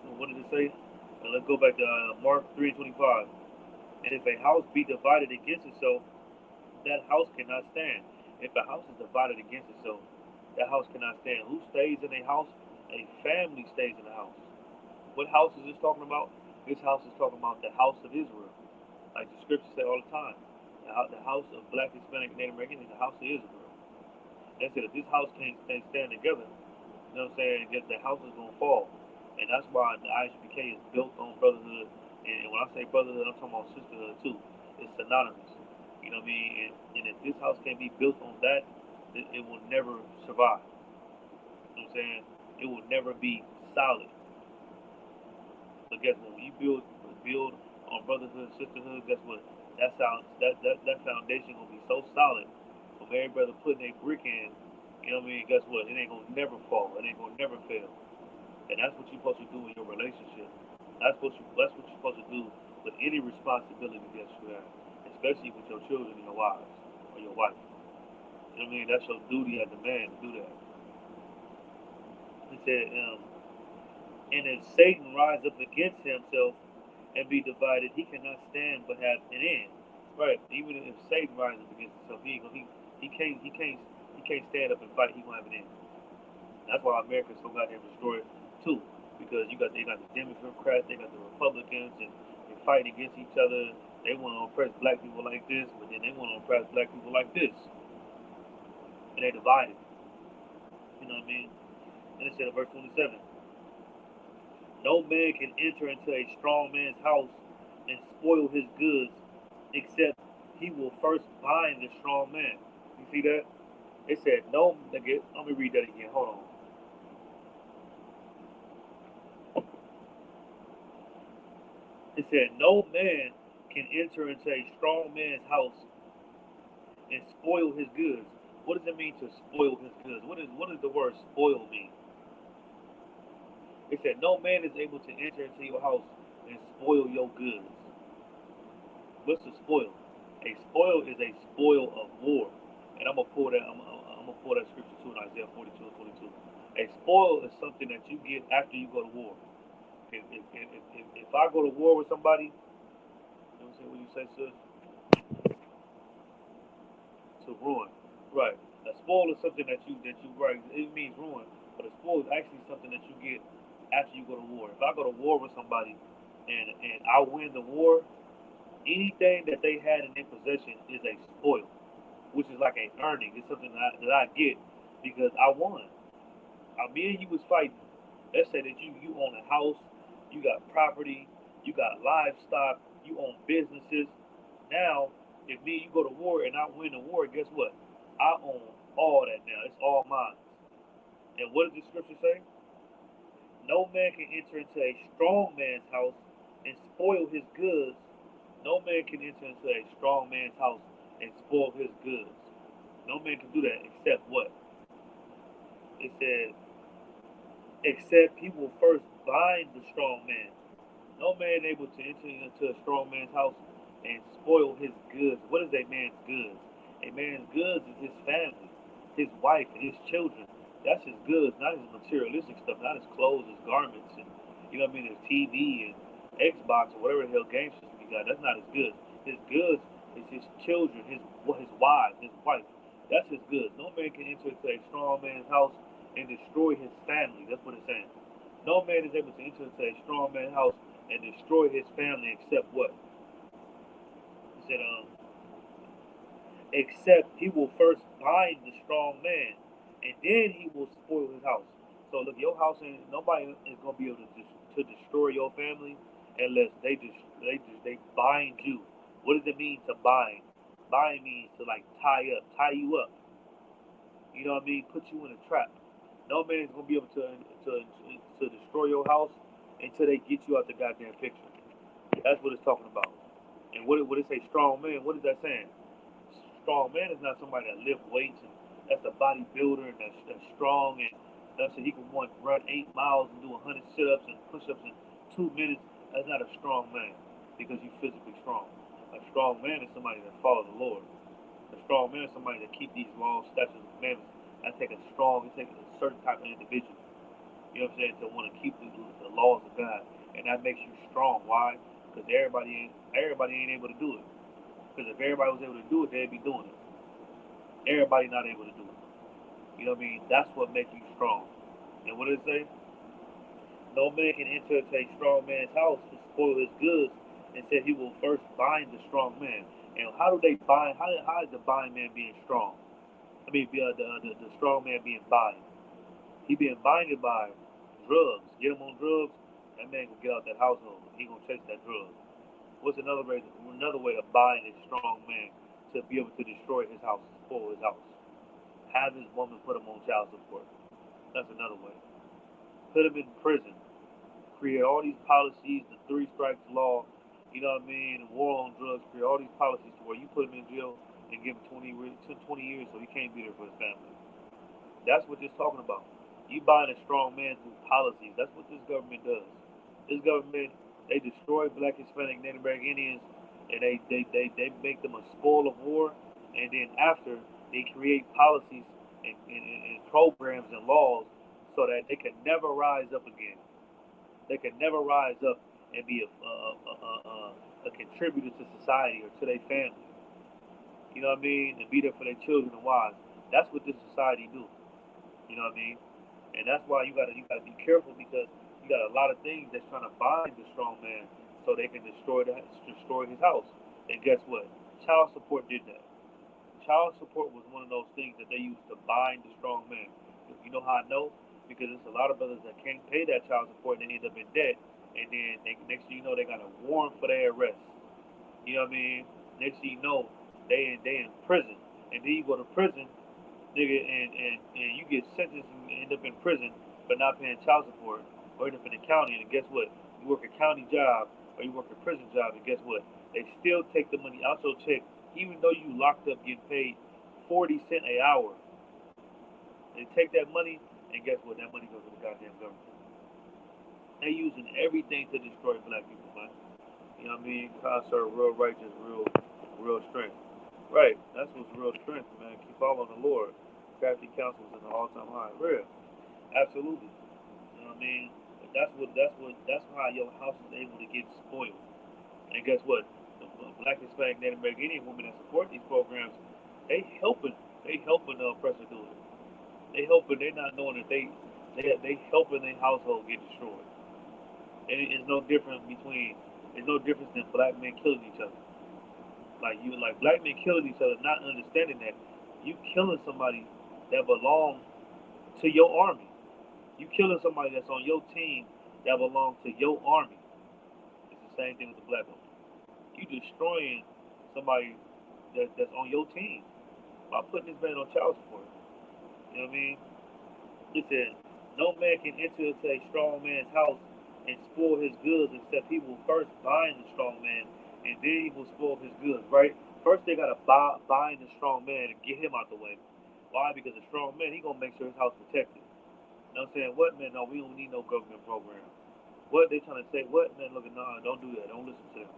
So what did it say? Let's go back to Mark 3:25. And if a house be divided against itself, that house cannot stand. If a house is divided against itself, that house cannot stand. Who stays in a house? A family stays in a house. What house is this talking about? This house is talking about the house of Israel. Like the scriptures say all the time. The house of Black, Hispanic, Native American is the house of Israel. They said if this house can't stand together, you know what I'm saying, the house is going to fall. And that's why the ISBK is built on brotherhood. And when I say brotherhood, I'm talking about sisterhood too. It's synonymous. You know what I mean? And if this house can't be built on that, it will never survive. You know what I'm saying? It will never be solid. But guess what? When you build on brotherhood, sisterhood, guess what? That foundation gonna be so solid. From every brother putting a brick in, you know what I mean? Guess what? It ain't gonna never fall. It ain't gonna never fail. And that's what you're supposed to do in your relationship. That's what you're supposed to do with any responsibility that you have, especially with your children and your wives or your wife. You know what I mean? That's your duty as a man to do that. He said, and if Satan rise up against himself and be divided, he cannot stand but have an end. Right? Even if Satan rises up against himself, he can't stand up and fight. He gonna have an end. That's why America's so goddamn destroyed too, because they got the Democrats, they got the Republicans, and they're fighting against each other. They want to oppress black people like this, but then they want to oppress black people like this, and they divided. You know what I mean? And it said in verse 27, no man can enter into a strong man's house and spoil his goods, except he will first bind the strong man. You see that? It said no. Let me read that again. Hold on. It said, no man can enter into a strong man's house and spoil his goods. What does it mean to spoil his goods? What does the word spoil mean? It said, no man is able to enter into your house and spoil your goods. What's a spoil? A spoil is a spoil of war. And I'm gonna pull that scripture too in Isaiah 42 and 22. A spoil is something that you get after you go to war. If I go to war with somebody, you know what you say, sis? To ruin. Right. A spoil is something that you right. It means ruin, but a spoil is actually something that you get after you go to war. If I go to war with somebody and I win the war, anything that they had in their possession is a spoil, which is like an earning. It's something that I get because I won. Me and you was fighting. Let's say that you own a house, you got property, you got livestock, you own businesses. Now, if me and you go to war and I win the war, guess what? I own all that now. It's all mine. And what does the scripture say? No man can enter into a strong man's house and spoil his goods. No man can enter into a strong man's house and spoil his goods. No man can do that except what? It says, except he will first bind the strong man. No man able to enter into a strong man's house and spoil his goods. What is a man's goods? A man's goods is his family, his wife, and his children. That's his goods, not his materialistic stuff, not his clothes, his garments, and you know what I mean, his TV and Xbox or whatever the hell game system he got. That's not his goods. His goods is his children, his wives, his wife. That's his goods. No man can enter into a strong man's house and destroy his family. That's what it's saying. No man is able to enter into a strong man's house and destroy his family except what? He said, except he will first bind the strong man, and then he will spoil his house. So look, your house ain't nobody is gonna be able to destroy your family unless they bind you. What does it mean to bind? Bind means to like tie you up. You know what I mean? Put you in a trap. No man is gonna be able to destroy your house until they get you out the goddamn picture. That's what it's talking about. And what it say strong man? What is that saying? Strong man is not somebody that lift weights and that's a bodybuilder and that's strong and that's he can run 8 miles and do 100 sit-ups and push-ups in 2 minutes. That's not a strong man because you're physically strong. A strong man is somebody that follows the Lord. A strong man is somebody that keep these laws, statutes, and commandments. It takes a certain type of individual. You know what I'm saying? To want to keep the laws of God, and that makes you strong. Why? Because everybody ain't able to do it. Because if everybody was able to do it, they'd be doing it. Everybody not able to do it. You know what I mean? That's what makes you strong. And what does it say? No man can enter into a strong man's house to spoil his goods, and said he will first bind the strong man. And how do they bind? How is the bind man being strong? I mean, the strong man being bind. He being binded by drugs. Get him on drugs, that man gonna get out that household. He gonna chase that drug. What's another way to bind a strong man to be able to destroy his house, spoil his house? Have his woman put him on child support. That's another way. Put him in prison. Create all these policies, the 3 strikes law, you know what I mean, the war on drugs, create all these policies to where you put him in jail and give him 20 years so he can't be there for his family. That's what this talking about. You bind a strong man through policies. That's what this government does. This government, they destroy Black, Hispanic, Native American Indians, and they make them a spoil of war, and then after, they create policies and programs and laws so that they can never rise up again. They can never rise up and be a contributor to society or to their family. You know what I mean? And be there for their children and wives. That's what this society do. You know what I mean? And that's why you gotta be careful because you got a lot of things that's trying to bind the strong man so they can destroy his house. And guess what? Child support did that. Child support was one of those things that they used to bind the strong man. You know how I know? Because there's a lot of brothers that can't pay that child support and they end up in debt. And then next thing you know, they got a warrant for their arrest. You know what I mean? Next thing you know, they in prison. And then you go to prison, nigga, and you get sentenced and end up in prison for not paying child support, or end up in the county, and guess what? You work a county job or you work a prison job, and guess what? They still take the money out your check, even though you locked up getting paid 40 cents an hour. They take that money, and guess what? That money goes to the goddamn government. They using everything to destroy black people, man. You know what I mean? God serve real righteous, real strength. Right. That's what's real strength, man. Keep following the Lord. Crafty counsels in the all-time high. Real. Absolutely. You know what I mean? But that's how your house is able to get spoiled. And guess what? The Black, Hispanic, Native American Indian women that support these programs, they helping the oppressor do it. They helping. They not knowing that they helping their household get destroyed. And it's no difference than black men killing each other. Like black men killing each other, not understanding that you killing somebody that belongs to your army. You killing somebody that's on your team that belongs to your army. It's the same thing with the black woman. You destroying somebody that's on your team by putting this man on child support. You know what I mean? It says, no man can enter into a strong man's house and spoil his goods except he will first bind the strong man and then he will spoil his goods, right? First they gotta bind the strong man and get him out the way. Why? Because the strong man, he gonna make sure his house protected. You know what I'm saying? What, man? No, we don't need no government program. What they trying to say? What, man? Look, no, don't do that. Don't listen to them.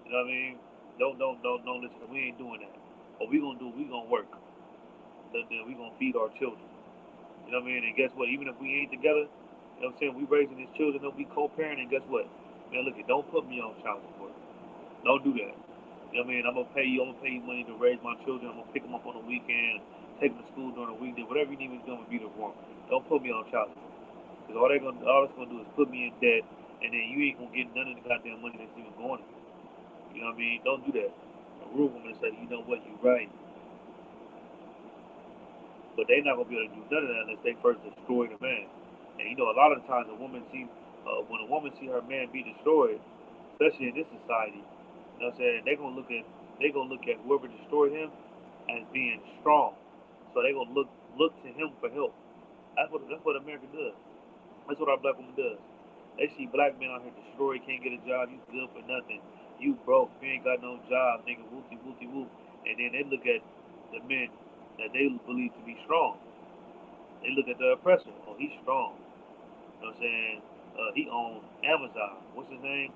You know what I mean? Don't listen to them. We ain't doing that. What we gonna do? We gonna work. Then we gonna feed our children. You know what I mean? And guess what? Even if we ain't together, you know what I'm saying? We raising these children, they'll be co-parenting. Guess what? Man, look, don't put me on child support. Don't do that. You know what I mean? I'm gonna pay you money to raise my children. I'm gonna pick them up on the weekend, take them to school during the weekday, whatever you need me to do, I'm gonna be there for them. Don't put me on child support. Because all it's gonna do is put me in debt, and then you ain't gonna get none of the goddamn money that's even going to you. You know what I mean? Don't do that. A real woman say, you know what, you right. But they not gonna be able to do none of that unless they first destroy the man. And you know, a lot of the times when a woman see her man be destroyed, especially in this society, you know what I'm saying, they're gonna look at they gonna look at whoever destroyed him as being strong. So they gonna look to him for help. That's what America does. That's what our black woman does. They see black men out here destroyed, can't get a job, you good for nothing. You broke, you ain't got no job, nigga, whoopty whoopty whoop. And then they look at the men that they believe to be strong. They look at the oppressor. Oh, he's strong. You know what I'm saying? He owns Amazon. What's his name?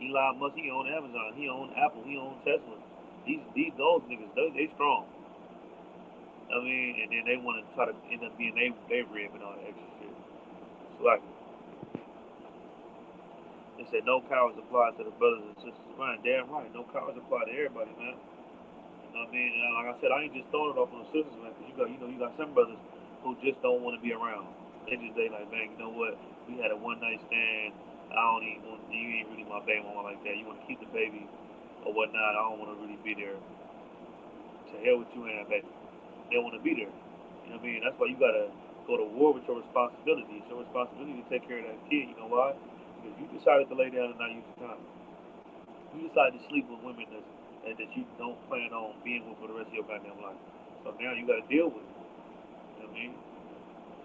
Elon Musk. He owns Amazon. He owns Apple. He owns Tesla. Those niggas, they strong. I mean, and then they want to try to end up being they rib and all that extra shit. It's like they said no cowards apply to the brothers and sisters. Man, damn right. No cowards apply to everybody, man. You know what I mean? And like I said, I ain't just throwing it off on the sisters, man, because you got some brothers who just don't want to be around. They like, man, you know what? We had a one night stand. I don't even want you ain't really my baby mama like that. You want to keep the baby or whatnot. I don't want to really be there. To hell with you and that baby. They want to be there. You know what I mean? That's why you gotta go to war with your responsibility. It's your responsibility to take care of that kid. You know why? Because you decided to lay down and not use your time. You decided to sleep with women that you don't plan on being with for the rest of your goddamn life. So now you gotta deal with it. You know what I mean?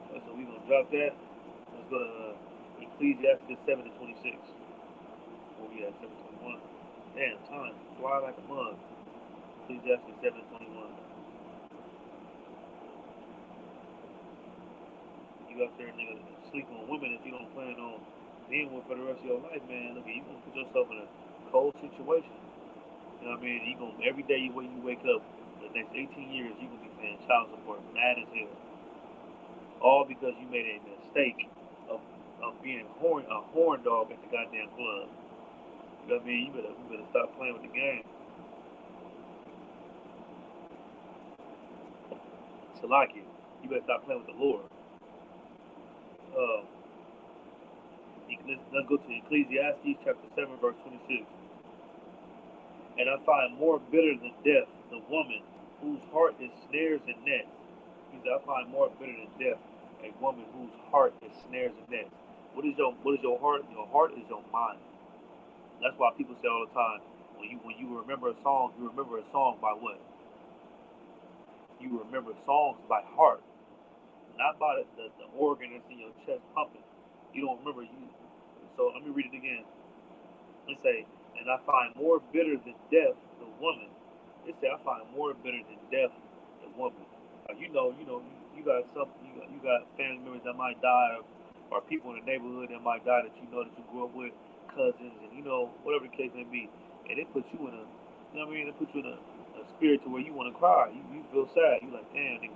So we're gonna drop that. Let's go to Ecclesiastes 7:26. Where we at? 7:21. Damn, time fly like a mug. Ecclesiastes 7:21. You out there, nigga, sleeping with women that you don't plan on being with for the rest of your life, man. Look, you gonna put yourself in a cold situation. You know what I mean? You gonna every day when you wake up, the next 18 years, you gonna be paying child support, mad as hell, all because you made a mistake of being a horn dog at the goddamn club. You know what I mean? You better stop playing with the game. Salaki, you better stop playing with the Lord. Uh, let's go to Ecclesiastes chapter 7, verse 26. And I find more bitter than death the woman whose heart is snares and nets. He said, I find more bitter than death a woman whose heart is snares and nets. What is your heart? Your heart is your mind. That's why people say all the time, when you remember a song, you remember a song by what? You remember songs by heart, not by the organ that's in your chest pumping. You don't remember you. So let me read it again. Let's say, and I find more bitter than death the woman. It say I find more bitter than death the woman. You got you got family members that might die, or people in the neighborhood that might die that you know that you grew up with, cousins, and whatever the case may be, and it puts you in a, you know what I mean? It puts you in a spirit to where you want to cry. You feel sad. You like, damn, nigga,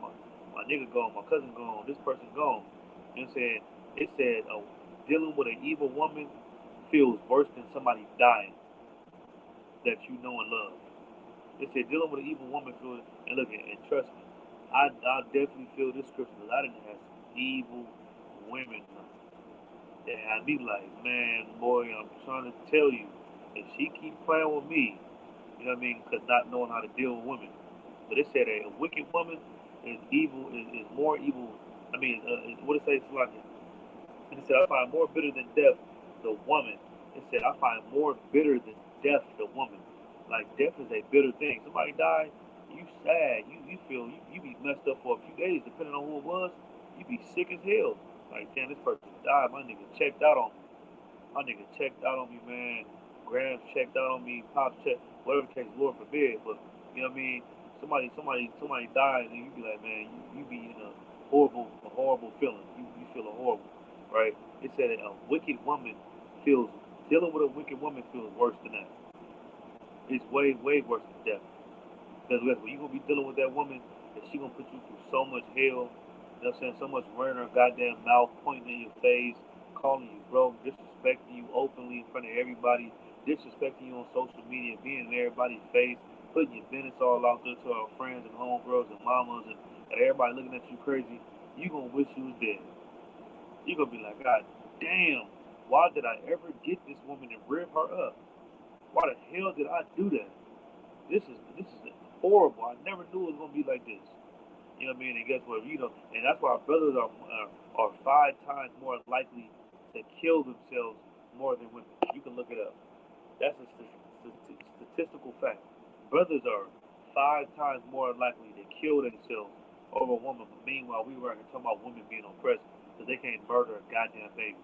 my nigga gone, my cousin gone, this person gone. You know what I'm saying? It said dealing with an evil woman feels worse than somebody dying that you know and love. They said dealing with an evil woman feels, and look, and trust me, I definitely feel this scripture because I didn't have some evil women that had me like, man, boy, I'm trying to tell you, if she keep playing with me, you know what I mean, because not knowing how to deal with women. But they said a wicked woman is evil, is more evil. I mean, what it say? It's like, it said, I find more bitter than death the woman. It said, I find more bitter than death the woman. Like, death is a bitter thing. Somebody died, you sad. You feel, you be messed up for a few days, depending on who it was. You be sick as hell. Like, damn, this person died. My nigga checked out on me. My nigga checked out on me, man. Grams checked out on me. Pops checked. Whatever the case, Lord forbid. But, you know what I mean? Somebody died, and you be like, man, you be in a horrible feeling. You feel horrible, right? It said that a wicked woman feels, dealing with a wicked woman feels worse than that. It's way worse than death. Because when you gonna be dealing with that woman, and she gonna put you through so much hell, you know what I'm saying? So much running her goddamn mouth, pointing in your face, calling you broke, disrespecting you openly in front of everybody, disrespecting you on social media, being in everybody's face, putting your business all out there to our friends and homegirls and mamas, and everybody looking at you crazy. You gonna wish you was dead. You gonna be like, God damn, why did I ever get this woman and rip her up? Why the hell did I do that? This is horrible. I never knew it was gonna be like this. You know what I mean? And guess what? And that's why brothers are 5 times more likely to kill themselves more than women. You can look it up. That's a statistical fact. Brothers are 5 times more likely to kill themselves over a woman. But meanwhile, we were talking about women being oppressed because they can't murder a goddamn baby.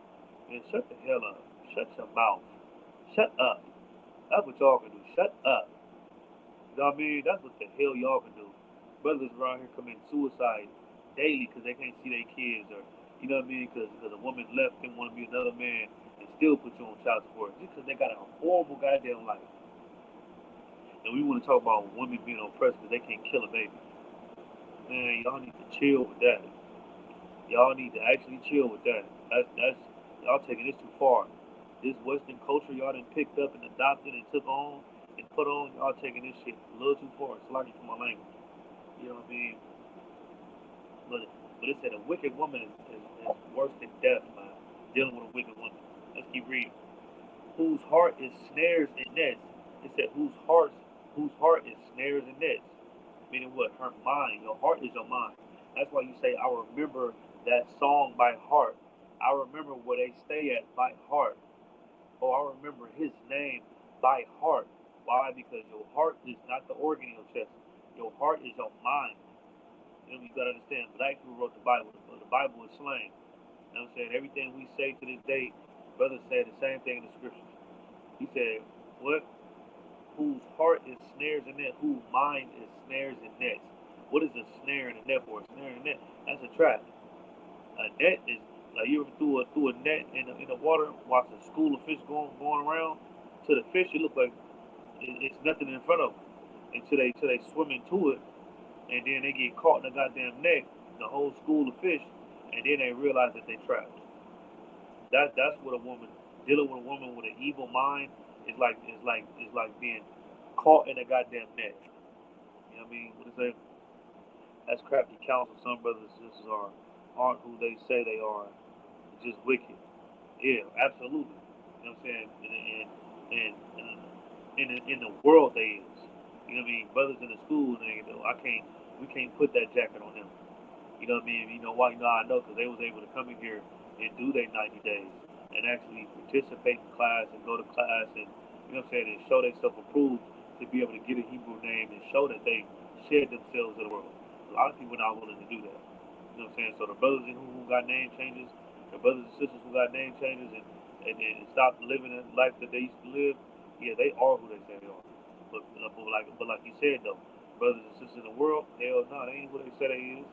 Man, shut the hell up. Shut your mouth. Shut up. That's what y'all can do. Shut up. You know what I mean? That's what the hell y'all can do. Brothers around here commit suicide daily because they can't see their kids, or you know what I mean? Because a woman left and want to be another man and still put you on child support just because they got a horrible goddamn life. And we want to talk about women being oppressed because they can't kill a baby. Man, y'all need to chill with that. Y'all need to actually chill with that. That's y'all taking this too far. This Western culture y'all done picked up and adopted and took on and put on, y'all taking this shit a little too far. It's lucky for my language. You know what I mean? But it said a wicked woman is worse than death, man. Dealing with a wicked woman. Let's keep reading. Whose heart is snares and nets. It said whose heart is snares and nets. Meaning what? Her mind. Your heart is your mind. That's why you say, I remember that song by heart. I remember where they stay at by heart. Or I remember his name by heart. Why? Because your heart is not the organ in your chest. Your heart is your mind. You know, you gotta understand, black people wrote the Bible. The Bible is slang. You know what I'm saying? Everything we say to this day, brothers say the same thing in the scriptures. He said, what? Whose heart is snares and nets, whose mind is snares and nets. What is a snare and a net for? A snare and a net, that's a trap. A net is like you ever threw a net in the water, watch a school of fish going around. To the fish, it look like it's nothing in front of them until they swim into it, and then they get caught in the goddamn net, the whole school of fish, and then they realize that they trapped. That's what a woman dealing with a woman with an evil mind is like being caught in a goddamn net. You know what I mean? What is that? That's crafty counsel. Some brothers and sisters aren't who they say they are. Just wicked. Yeah, absolutely. You know what I'm saying? In the world they is. You know what I mean? Brothers in the school, we can't put that jacket on them. You know what I mean? You know why? I know because they was able to come in here and do their 90 days and actually participate in class and go to class and, you know what I'm saying, and show themselves approved to be able to get a Hebrew name and show that they shared themselves in the world. A lot of people are not willing to do that. You know what I'm saying? So the brothers who got name changes, the brothers and sisters who got name changes and stopped living the life that they used to live, yeah, they are who they say they are. But like you said though, brothers and sisters in the world, hell no, they ain't who they say they is.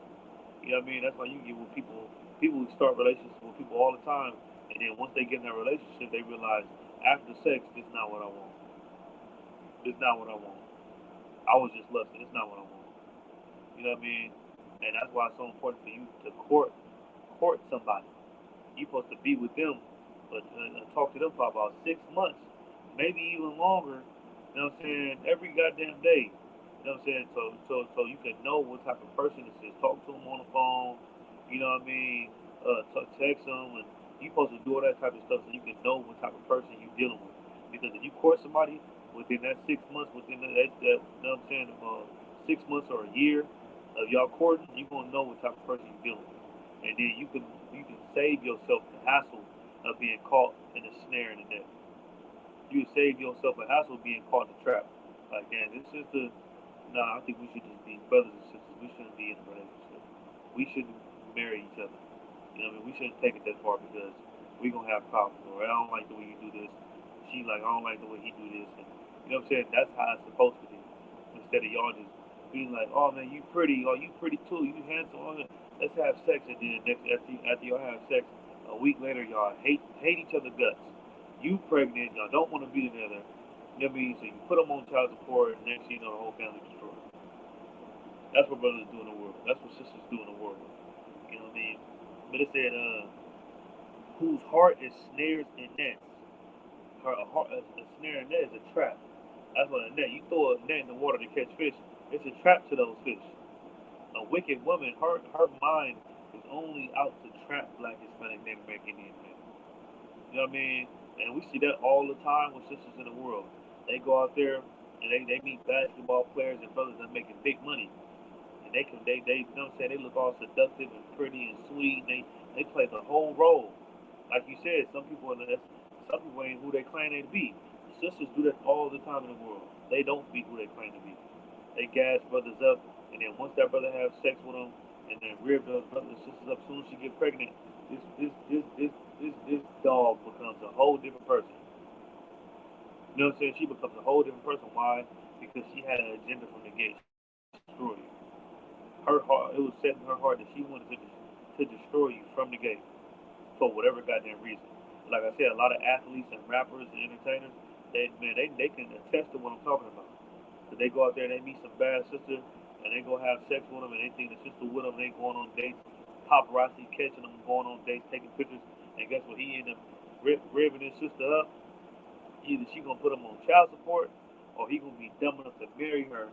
You know what I mean? That's why you get with people who start relationships with people all the time, and then once they get in that relationship, they realize after sex, this is not what I want. This is not what I want. I was just lusting. It's not what I want. You know what I mean? And that's why it's so important for you to court somebody. You're supposed to be with them, but talk to them for about 6 months, maybe even longer. You know what I'm saying? Every goddamn day. You know what I'm saying? So you can know what type of person this is. Talk to them on the phone. You know what I mean? Text them, and you supposed to do all that type of stuff so you can know what type of person you're dealing with. Because if you court somebody within that 6 months, within that you know what I'm saying, 6 months or a year of y'all courting, you're gonna know what type of person you're dealing with, and then you can save yourself the hassle of being caught in a snare in the net. You would save yourself a hassle of being caught in the trap. Like, man, this is the nah. I think we should just be brothers and sisters. We shouldn't be in a relationship. We shouldn't marry each other. You know what I mean? We shouldn't take it that far because we gonna have problems. Or I don't like the way you do this. She like, I don't like the way he do this. And you know what I'm saying? That's how it's supposed to be. Instead of y'all just being like, oh man, you pretty, or you pretty too, you handsome. Oh, let's have sex, and then after y'all have sex, a week later y'all hate each other guts. You pregnant, y'all don't want to be together. You know what I mean? So you put them on child support, and next thing you know, the whole family destroyed. That's what brothers do in the world. That's what sisters do in the world. You know what I mean? But it said, whose heart is snares and nets. A snare and net is a trap. That's what a net. You throw a net in the water to catch fish. It's a trap to those fish. A wicked woman, her mind is only out to trap black, Hispanic, Native American, Indian men. You know what I mean? And we see that all the time with sisters in the world. They go out there and they meet basketball players and brothers that are making big money. And they you know what I'm saying, they look all seductive and pretty and sweet. They play the whole role. Like you said, some people ain't who they claim they to be. Sisters do that all the time in the world. They don't be who they claim to be. They gas brothers up, and then once that brother have sex with them, and then rib those brothers and sisters up, as soon as she get pregnant, this dog becomes a whole different person. You know what I'm saying? She becomes a whole different person. Why? Because she had an agenda from the gate. She destroyed you. Her heart, it was set in her heart that she wanted to destroy you from the gate for whatever goddamn reason. Like I said, a lot of athletes and rappers and entertainers, they can attest to what I'm talking about. So they go out there and they meet some bad sister and they go have sex with them and they think the sister with them. They going on dates, paparazzi catching them going on dates, taking pictures. And guess what? He ended up ribbing his sister up. Either she gonna put him on child support or he gonna be dumb enough to marry her.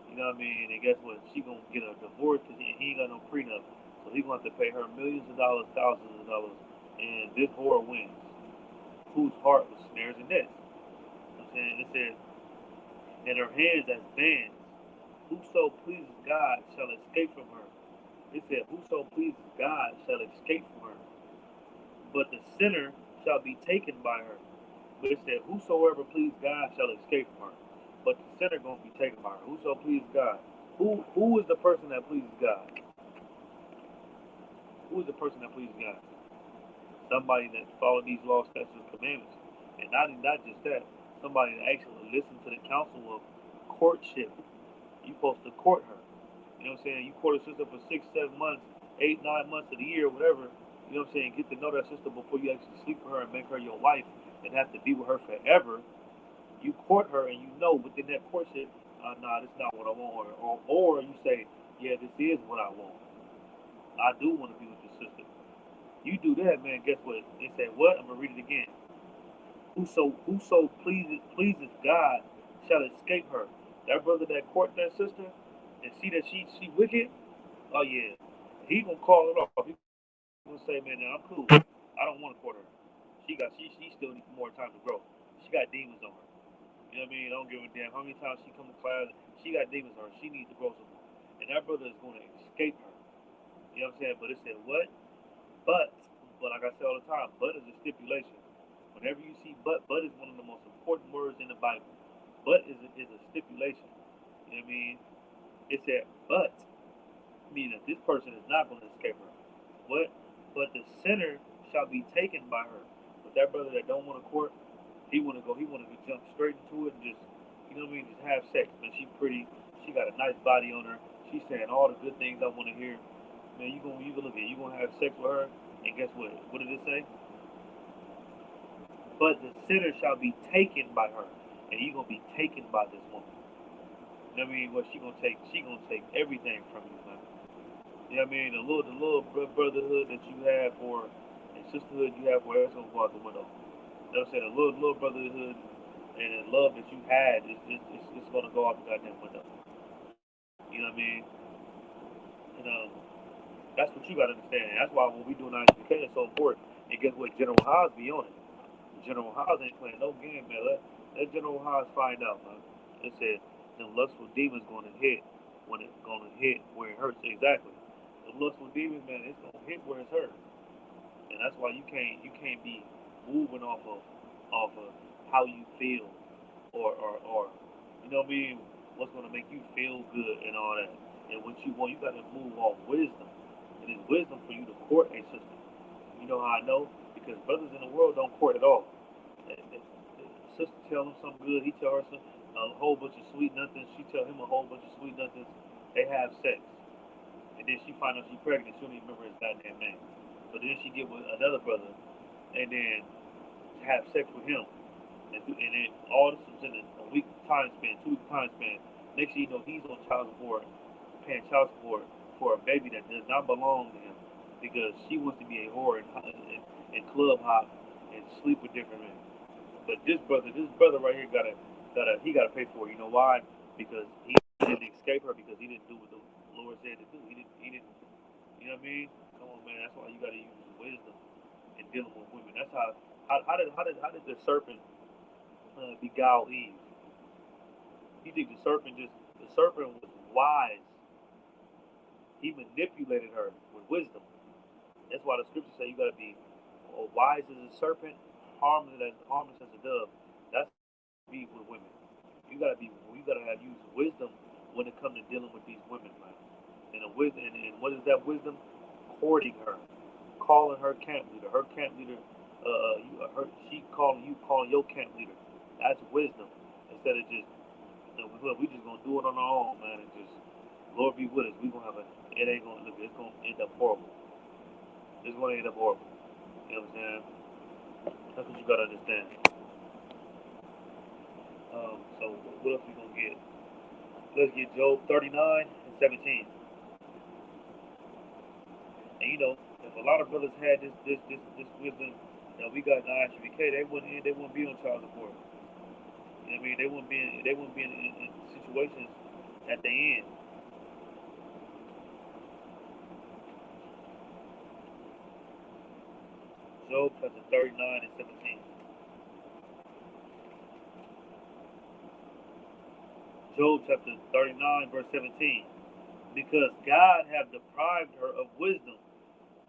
You know what I mean? And guess what? She gonna get a divorce because he ain't got no prenup. So he gonna have to pay her millions of dollars, thousands of dollars, and this whore wins. Whose heart was snares and nets. You know what I'm saying? It says, and her hands as bands. Whoso pleases God shall escape from her. It said, whoso pleases God shall escape from her. But the sinner shall be taken by her. But it said, whosoever pleases God shall escape from her. But the sinner gonna be taken by her. Whoso pleases God. Who is the person that pleases God? Who is the person that pleases God? Somebody that follows these laws, statutes, and commandments. And not just that, somebody that actually listens to the counsel of courtship. You supposed to court her. You know what I'm saying? You court a sister for 6, 7 months, 8, 9 months of the year, whatever. You know what I'm saying? Get to know that sister before you actually sleep with her and make her your wife and have to be with her forever. You court her and you know within that courtship, nah, this is not what I want. Or you say, yeah, this is what I want. I do want to be with your sister. You do that, man, guess what? They say, what? I'm going to read it again. Whoso pleases God shall escape her. That brother that court that sister and see that she wicked, oh yeah, he gonna call it off. He gonna say, man, nah, I'm cool. I don't want to court her. She still needs more time to grow. She got demons on her. You know what I mean? I don't give a damn how many times she come to class. She got demons on her. She needs to grow some more. And that brother is gonna escape her. You know what I'm saying? But it said what? But like I say all the time, but is a stipulation. Whenever you see but is one of the most important words in the Bible. But is a stipulation. You know what I mean? It said but, meaning that this person is not going to escape her. What? But the sinner shall be taken by her. But that brother that don't want to court, he want to jump straight into it and just, you know what I mean, just have sex. Man, she pretty, she got a nice body on her. She's saying all the good things I want to hear. Man, you gonna look at it, you gonna have sex with her, and guess what? What did it say? But the sinner shall be taken by her, and you gonna be taken by this woman. You know what I mean? What she gonna take? She gonna take everything from you, man. You know what I mean? The little brotherhood that you have for, and sisterhood you have for, that's gonna go out the window. You know what I'm saying? The little brotherhood and the love that you had, it's gonna go out the goddamn window. You know what I mean? And that's what you gotta understand. And that's why when we do an identification, it's so important. And guess what? General Haas be on it. General Haas ain't playing no game, man. Let General Haas find out, man. It said the lustful demons gonna hit when it's gonna hit where it hurts. Exactly. The lustful demons, man, it's gonna hit where it's hurt. And that's why you can't be moving off of how you feel or you know what I mean, what's gonna make you feel good and all that. And what you want, you gotta move off wisdom. It is wisdom for you to court a sister. You know how I know? Because brothers in the world don't court at all. The sister tell him something good, he tell her a whole bunch of sweet nothings, she tell him a whole bunch of sweet nothings. They have sex. And then she find out she's pregnant, she don't even remember his goddamn name. But then she get with another brother and then have sex with him. And then all this is in a week time span, 2 week time span. Next thing you know, he's on child support, paying child support for a baby that does not belong to him because she wants to be a whore and club hop and sleep with different men. But this brother right here gotta pay for it. You know why? Because he didn't escape her because he didn't do what the Lord said to do. He didn't. You know what I mean? Come on, man. That's why you gotta use wisdom in dealing with women. That's how did the serpent beguile Eve? You think the serpent was wise? He manipulated her with wisdom. That's why the scriptures say you gotta be wise as a serpent, harmless as a dove. That's use wisdom when it comes to dealing with these women, man. And what is that wisdom? Courting her, calling her camp leader. Her camp leader, she calling your camp leader. That's wisdom. Instead of just, we just gonna do it on our own, man, and just Lord be with us. We gonna have it ain't gonna look. It's gonna end up horrible. It's gonna end up horrible. You know what I'm saying? That's what you gotta understand. So what else we gonna get? Let's get Job 39 and 17. And if a lot of brothers had this wisdom that we got in the ISUBK, they wouldn't be on child support. You know what I mean? They wouldn't be in situations at the end. Job chapter 39 and 17. Job chapter 39 verse 17. Because God hath deprived her of wisdom,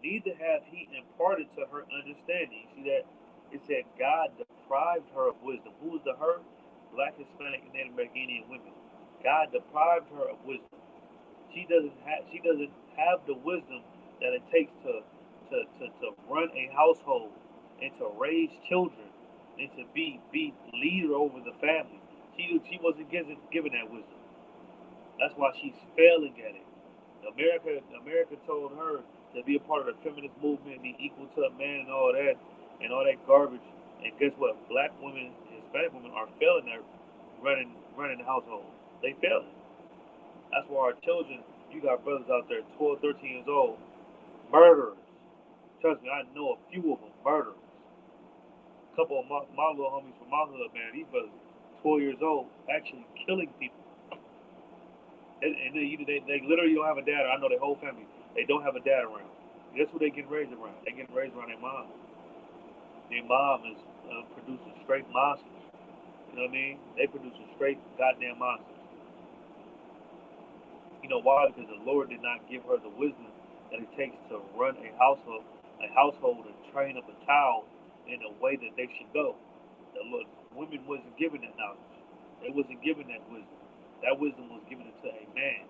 neither hath he imparted to her understanding. You see that? It said God deprived her of wisdom. Who is the her? Black, Hispanic, and Native American Indian women. God deprived her of wisdom. She doesn't have the wisdom that it takes to run a household and to raise children and to be leader over the family. She wasn't given that wisdom. That's why she's failing at it. America told her to be a part of the feminist movement, be equal to a man, and all that garbage. And guess what? Black women, Hispanic women are failing at running the household. They failing. That's why our children, you got brothers out there, 12, 13 years old, murderers. Trust me, I know a few of them, murderers. A couple of my little homies from my hood, man, these brothers, 12 years old, actually killing people. And they literally don't have a dad. I know their whole family. They don't have a dad around. Guess who they getting raised around? They getting raised around their mom. Their mom is producing straight monsters. You know what I mean? They producing straight goddamn monsters. You know why? Because the Lord did not give her the wisdom that it takes to run a household and train up a child in a way that they should go. The Lord, women wasn't given that knowledge. They wasn't given that wisdom. That wisdom was given to a man.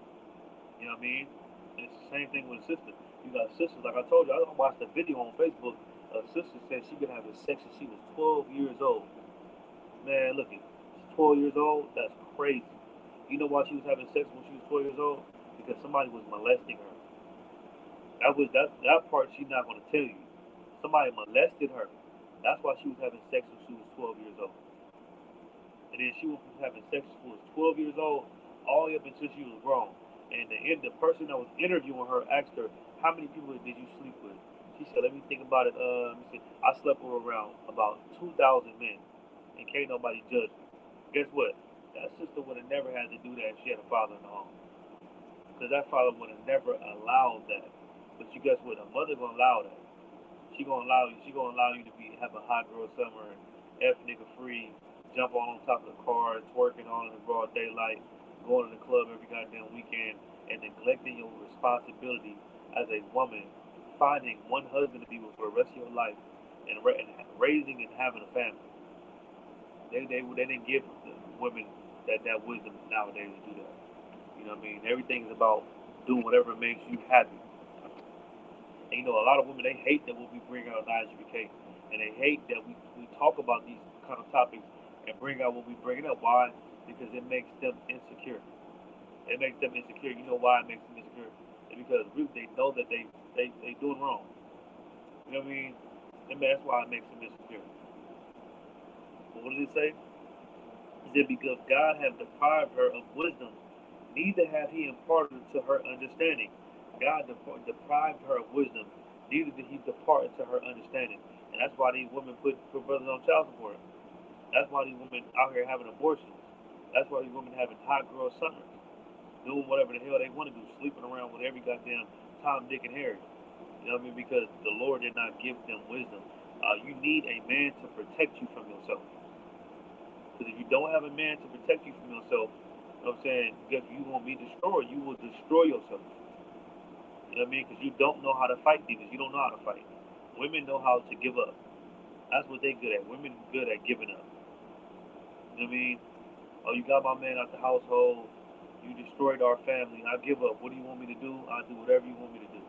You know what I mean? And it's the same thing with a sister. You got sisters, like I told you, I watched a video on Facebook. A sister said she been having sex since she was 12 years old. Man, look, she's 12 years old. That's crazy. You know why she was having sex when she was 12 years old? Because somebody was molesting her. That part she's not going to tell you. Somebody molested her. That's why she was having sex when she was 12 years old. And then she was having sex when she was 12 years old, all the way up until she was grown. And the person that was interviewing her asked her, how many people did you sleep with? She said, let me think about it. I slept with around about 2,000 men, and can't nobody judge me. Guess what? That sister would have never had to do that if she had a father in the home. Because that father would have never allowed that. But you guess what? A mother gonna allow that. She gonna allow you to have a hot girl summer and F nigga free, jump on top of the car, twerking on in the broad daylight, going to the club every goddamn weekend, and neglecting your responsibility as a woman, finding one husband to be with for the rest of your life, and raising and having a family. They didn't give the women that wisdom nowadays to do that. You know what I mean? Everything's about doing whatever makes you happy. And a lot of women, they hate that what we bring out in ISUBK, and they hate that we talk about these kind of topics and bring out what we bring up. Why? Because it makes them insecure. It makes them insecure. You know why it makes them insecure? It's because they know that they doing wrong. You know what I mean? And that's why it makes them insecure. But what did it say? It said, because God hath deprived her of wisdom, neither hath he imparted to her understanding. God deprived her of wisdom, neither did he depart to her understanding. And that's why these women put brothers on child support. That's why these women out here having abortions. That's why these women having hot girl summers, doing whatever the hell they want to do, sleeping around with every goddamn Tom, Dick, and Harry. You know what I mean? Because the Lord did not give them wisdom. You need a man to protect you from yourself. Because if you don't have a man to protect you from yourself, you know what I'm saying, if you won't be destroyed, you will destroy yourself. You know what I mean? Because you don't know how to fight demons. You don't know how to fight. Women know how to give up. That's what they're good at. Women are good at giving up. You know what I mean? Oh, you got my man out the household. You destroyed our family. I give up. What do you want me to do? I'll do whatever you want me to do.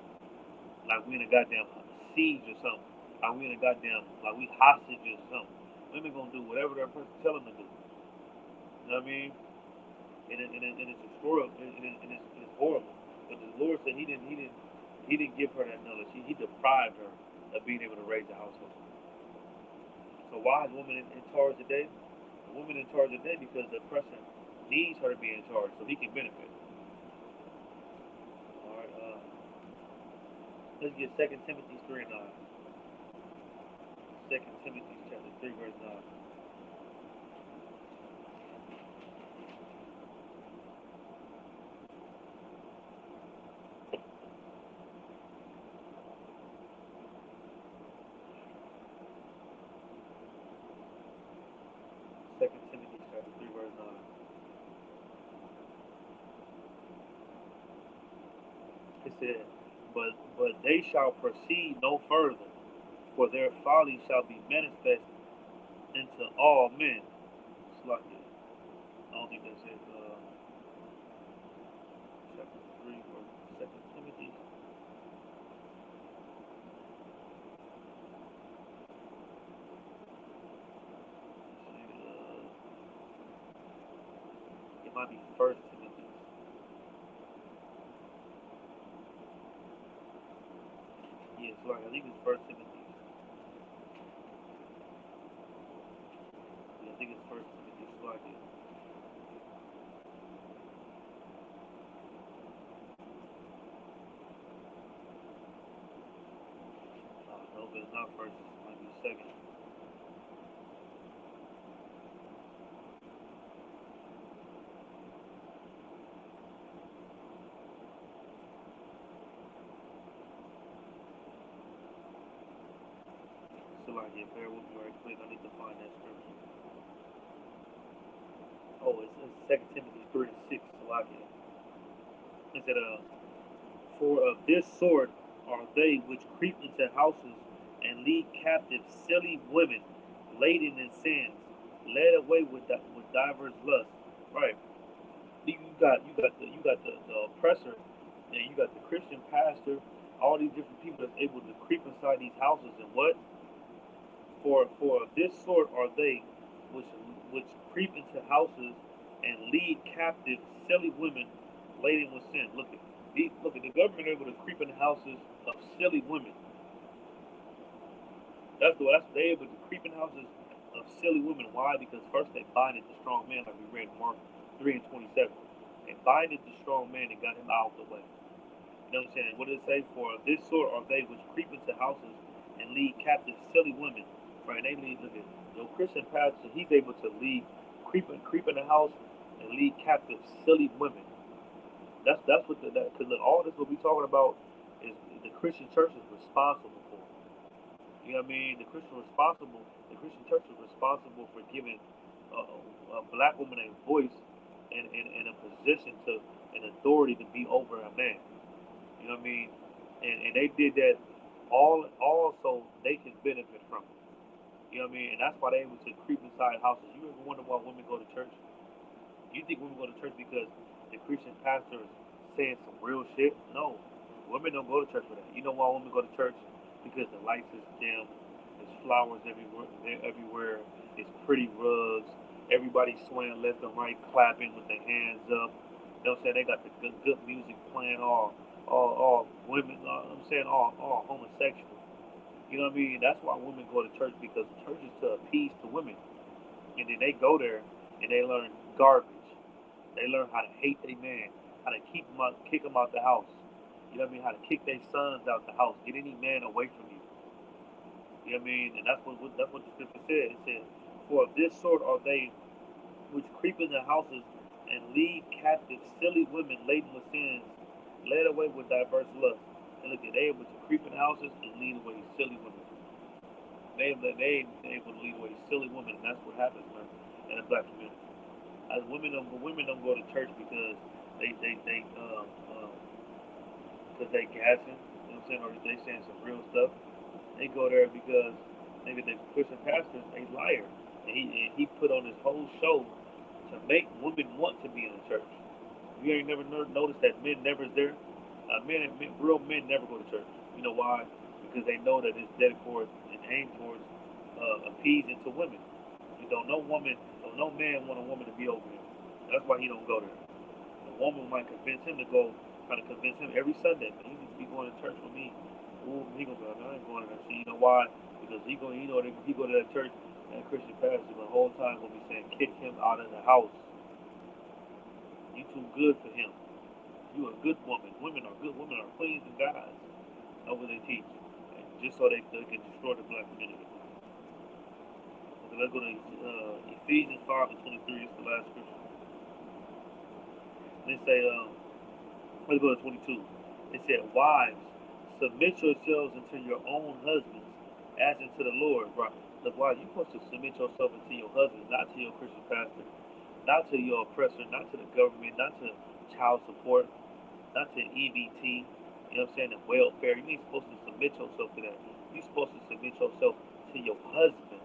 Like we in a goddamn siege or something. Like we in a goddamn, like we hostages or something. Women gonna do whatever their person tell them to do. You know what I mean? And it's horrible. It's horrible. But the Lord said he didn't give her that knowledge. He deprived her of being able to raise a household. So why is woman in charge today? The woman in charge today because the person needs her to be in charge so he can benefit. All right. Let's get 2 Timothy 3:9. 2 Timothy chapter 3 verse 9. Second Timothy chapter 3 verse 9. It said, but they shall proceed no further, for their folly shall be manifest into all men. It's like it. I don't think that's it. Chapter 3 verse 2 Timothy. It might be First Timothy. Yes, right. I think it's First Timothy. Yeah, I think it's First Timothy. It's like it. No, but it's not first. It might be second. So like, yeah, bear with me right quick. I need to find that scripture. Oh, it's Second Timothy 3:6. So like, it said, for of this sort are they which creep into houses and lead captive silly women, laden in sins, led away with divers lusts. Right. You got the oppressor, and you got the Christian pastor, all these different people that's able to creep inside these houses and what? For of this sort are they which which creep into houses and lead captive silly women laden with sin. Look at the government able to creep into houses of silly women. That's they able to creep in houses of silly women. Why? Because first they binded the strong man, like we read in Mark 3:27. They binded the strong man and got him out of the way. You know what I'm saying? What did it say? For this sort are they which creep into houses and lead captive silly women. Right? They lead, look at your Christian pastor, he's able to creep in the house and lead captive silly women. That's what because all this what we talking about is the Christian church is responsible for. You know what I mean? The Christian church is responsible for giving a black woman a voice and a position to an authority to be over a man. You know what I mean? And they did that all so they can benefit from it. You know what I mean? And that's why they able to creep inside houses. You ever wonder why women go to church? You think women go to church because the Christian pastor is saying some real shit? No. Women don't go to church for that. You know why women go to church? Because the lights is dim, there's flowers everywhere, it's pretty rugs, everybody swaying left and right, clapping with their hands up. You know what I'm saying? They got the good music playing, all women, I'm saying all homosexual. You know what I mean? That's why women go to church because church is to appease to women. And then they go there and they learn garbage. They learn how to hate their man, how to kick them out the house. You know what I mean? How to kick their sons out the house, get any man away from you. You know what I mean? And that's what the scripture said. It said, "For of this sort are they which creep into houses and lead captive silly women laden with sins, led away with diverse lusts." And look at they able to creep in houses and lead away silly women. They able to lead away silly women, and that's what happens, man, in the black community. As women don't go to church because they because they gassing, you know what I'm saying, or they saying some real stuff. They go there because nigga, the Christian pastor, a liar, and he put on this whole show, to make women want to be in the church. You ain't never noticed that men never is there. Real men never go to church. You know why? Because they know that it's dedicated towards and aimed towards appeasing to women. You don't know no man want a woman to be over him. That's why he don't go there. The woman might convince him to go, trying to convince him every Sunday, man, you need to be going to church with me. Ooh, he gonna be like, I ain't going to that shit. You know why? Because he go to that church, and Christian pastor the whole time gonna be saying, kick him out of the house. You too good for him. You a good woman. Women are good. Women are queens and guys. That's what they teach. And just so they can destroy the black community. Okay, let's go to Ephesians 5 and 23. It's the last scripture. They say, let's go to 22. It said, wives, submit yourselves unto your own husbands as unto the Lord. Right? Look, why you're supposed to submit yourself unto your husband, not to your Christian pastor, not to your oppressor, not to the government, not to child support, not to EBT, you know what I'm saying, and welfare. You ain't supposed to submit yourself to that. You're supposed to submit yourself to your husband,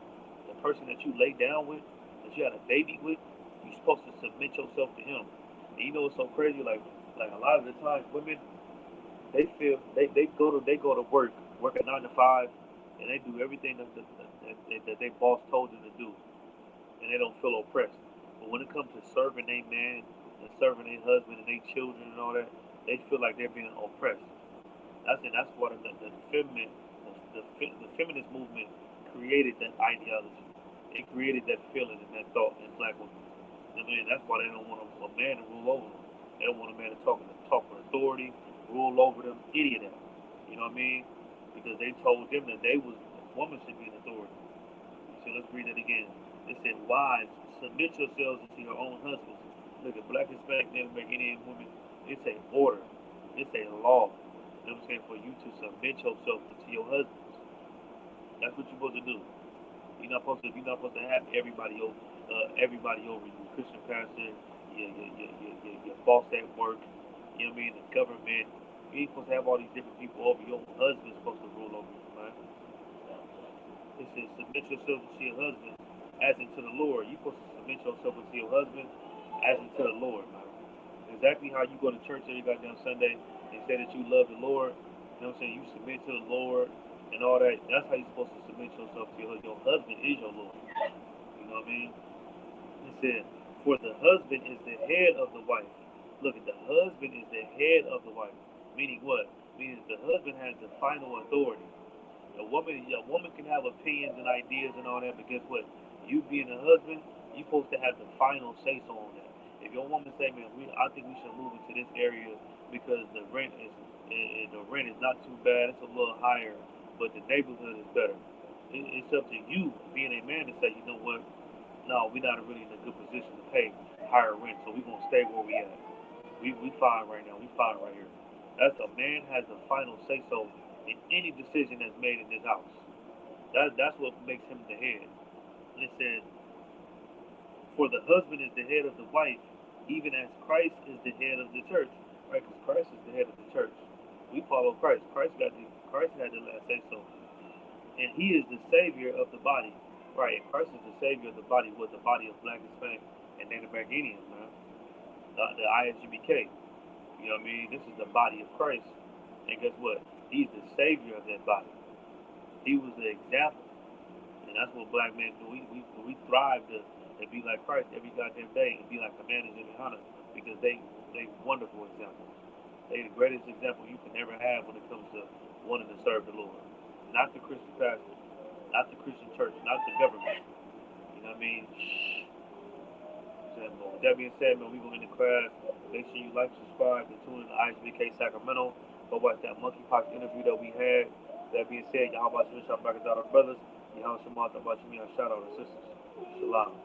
the person that you lay down with, that you had a baby with. You're supposed to submit yourself to him. And you know what's so crazy? Like a lot of the times, women, they feel they go to work a 9 to 5, and they do everything that their boss told them to do, and they don't feel oppressed. But when it comes to serving their man and serving their husband and their children and all that, they feel like they're being oppressed. That's why the feminist movement created that ideology. It created that feeling and that thought in black women. I mean, that's why they don't want a man to rule over them. They don't want a man to talk with authority, rule over them, any of that. You know what I mean? Because they told them that a woman should be an authority. So let's read it again. It said, wives, submit yourselves to your own husbands. Look at black, Hispanic, Native American, Indian women. It's a order. It's a law. You know what I'm saying? For you to submit yourself to your husbands. That's what you're supposed to do. You're not supposed to have everybody over you. Christian pastor, your boss at work. You know what I mean? The government. You ain't supposed to have all these different people over you. Your husband's supposed to rule over you, man. It says, submit yourself to your husband as into the Lord. You're supposed to submit yourself to your husband as into the Lord, man. Exactly how you go to church every goddamn Sunday and say that you love the Lord. You know what I'm saying? You submit to the Lord and all that. That's how you're supposed to submit yourself to your husband. Your husband is your Lord. You know what I mean? It said, for the husband is the head of the wife. Look, at the husband is the head of the wife. Meaning what? Meaning the husband has the final authority. A woman can have opinions and ideas and all that, but guess what? You being a husband, you're supposed to have the final say so on that. If your woman say, man, I think we should move into this area because the rent is not too bad, it's a little higher, but the neighborhood is better. It's up to you, being a man, to say, you know what? No, we're not really in a good position to pay higher rent, so we're gonna stay where we at. We fine right now. We fine right here. That's a man has the final say so in any decision that's made in this house. That's what makes him the head. And it says, for the husband is the head of the wife, even as Christ is the head of the church. Right? Because Christ is the head of the church. We follow Christ. Christ had the last say so. And he is the savior of the body. Right? And Christ is the savior of the body, with the body of black, Hispanic, and Native American Indians, man. The ISUBK. You know what I mean? This is the body of Christ. And guess what? He's the savior of that body. He was the example. And that's what black men do. We thrive to be like Christ every goddamn day and be like the man is in the honor, because they wonderful examples. They the greatest example you can ever have when it comes to wanting to serve the Lord. Not the Christian pastor, not the Christian church, not the government. You know what I mean? With that being said, man, we go into class. Make sure you like, subscribe, and tune in to ISBK Sacramento. Go watch that monkeypox interview that we had. That being said, y'all about to wish out back our brothers. Y'all shout out our sisters. Shalom.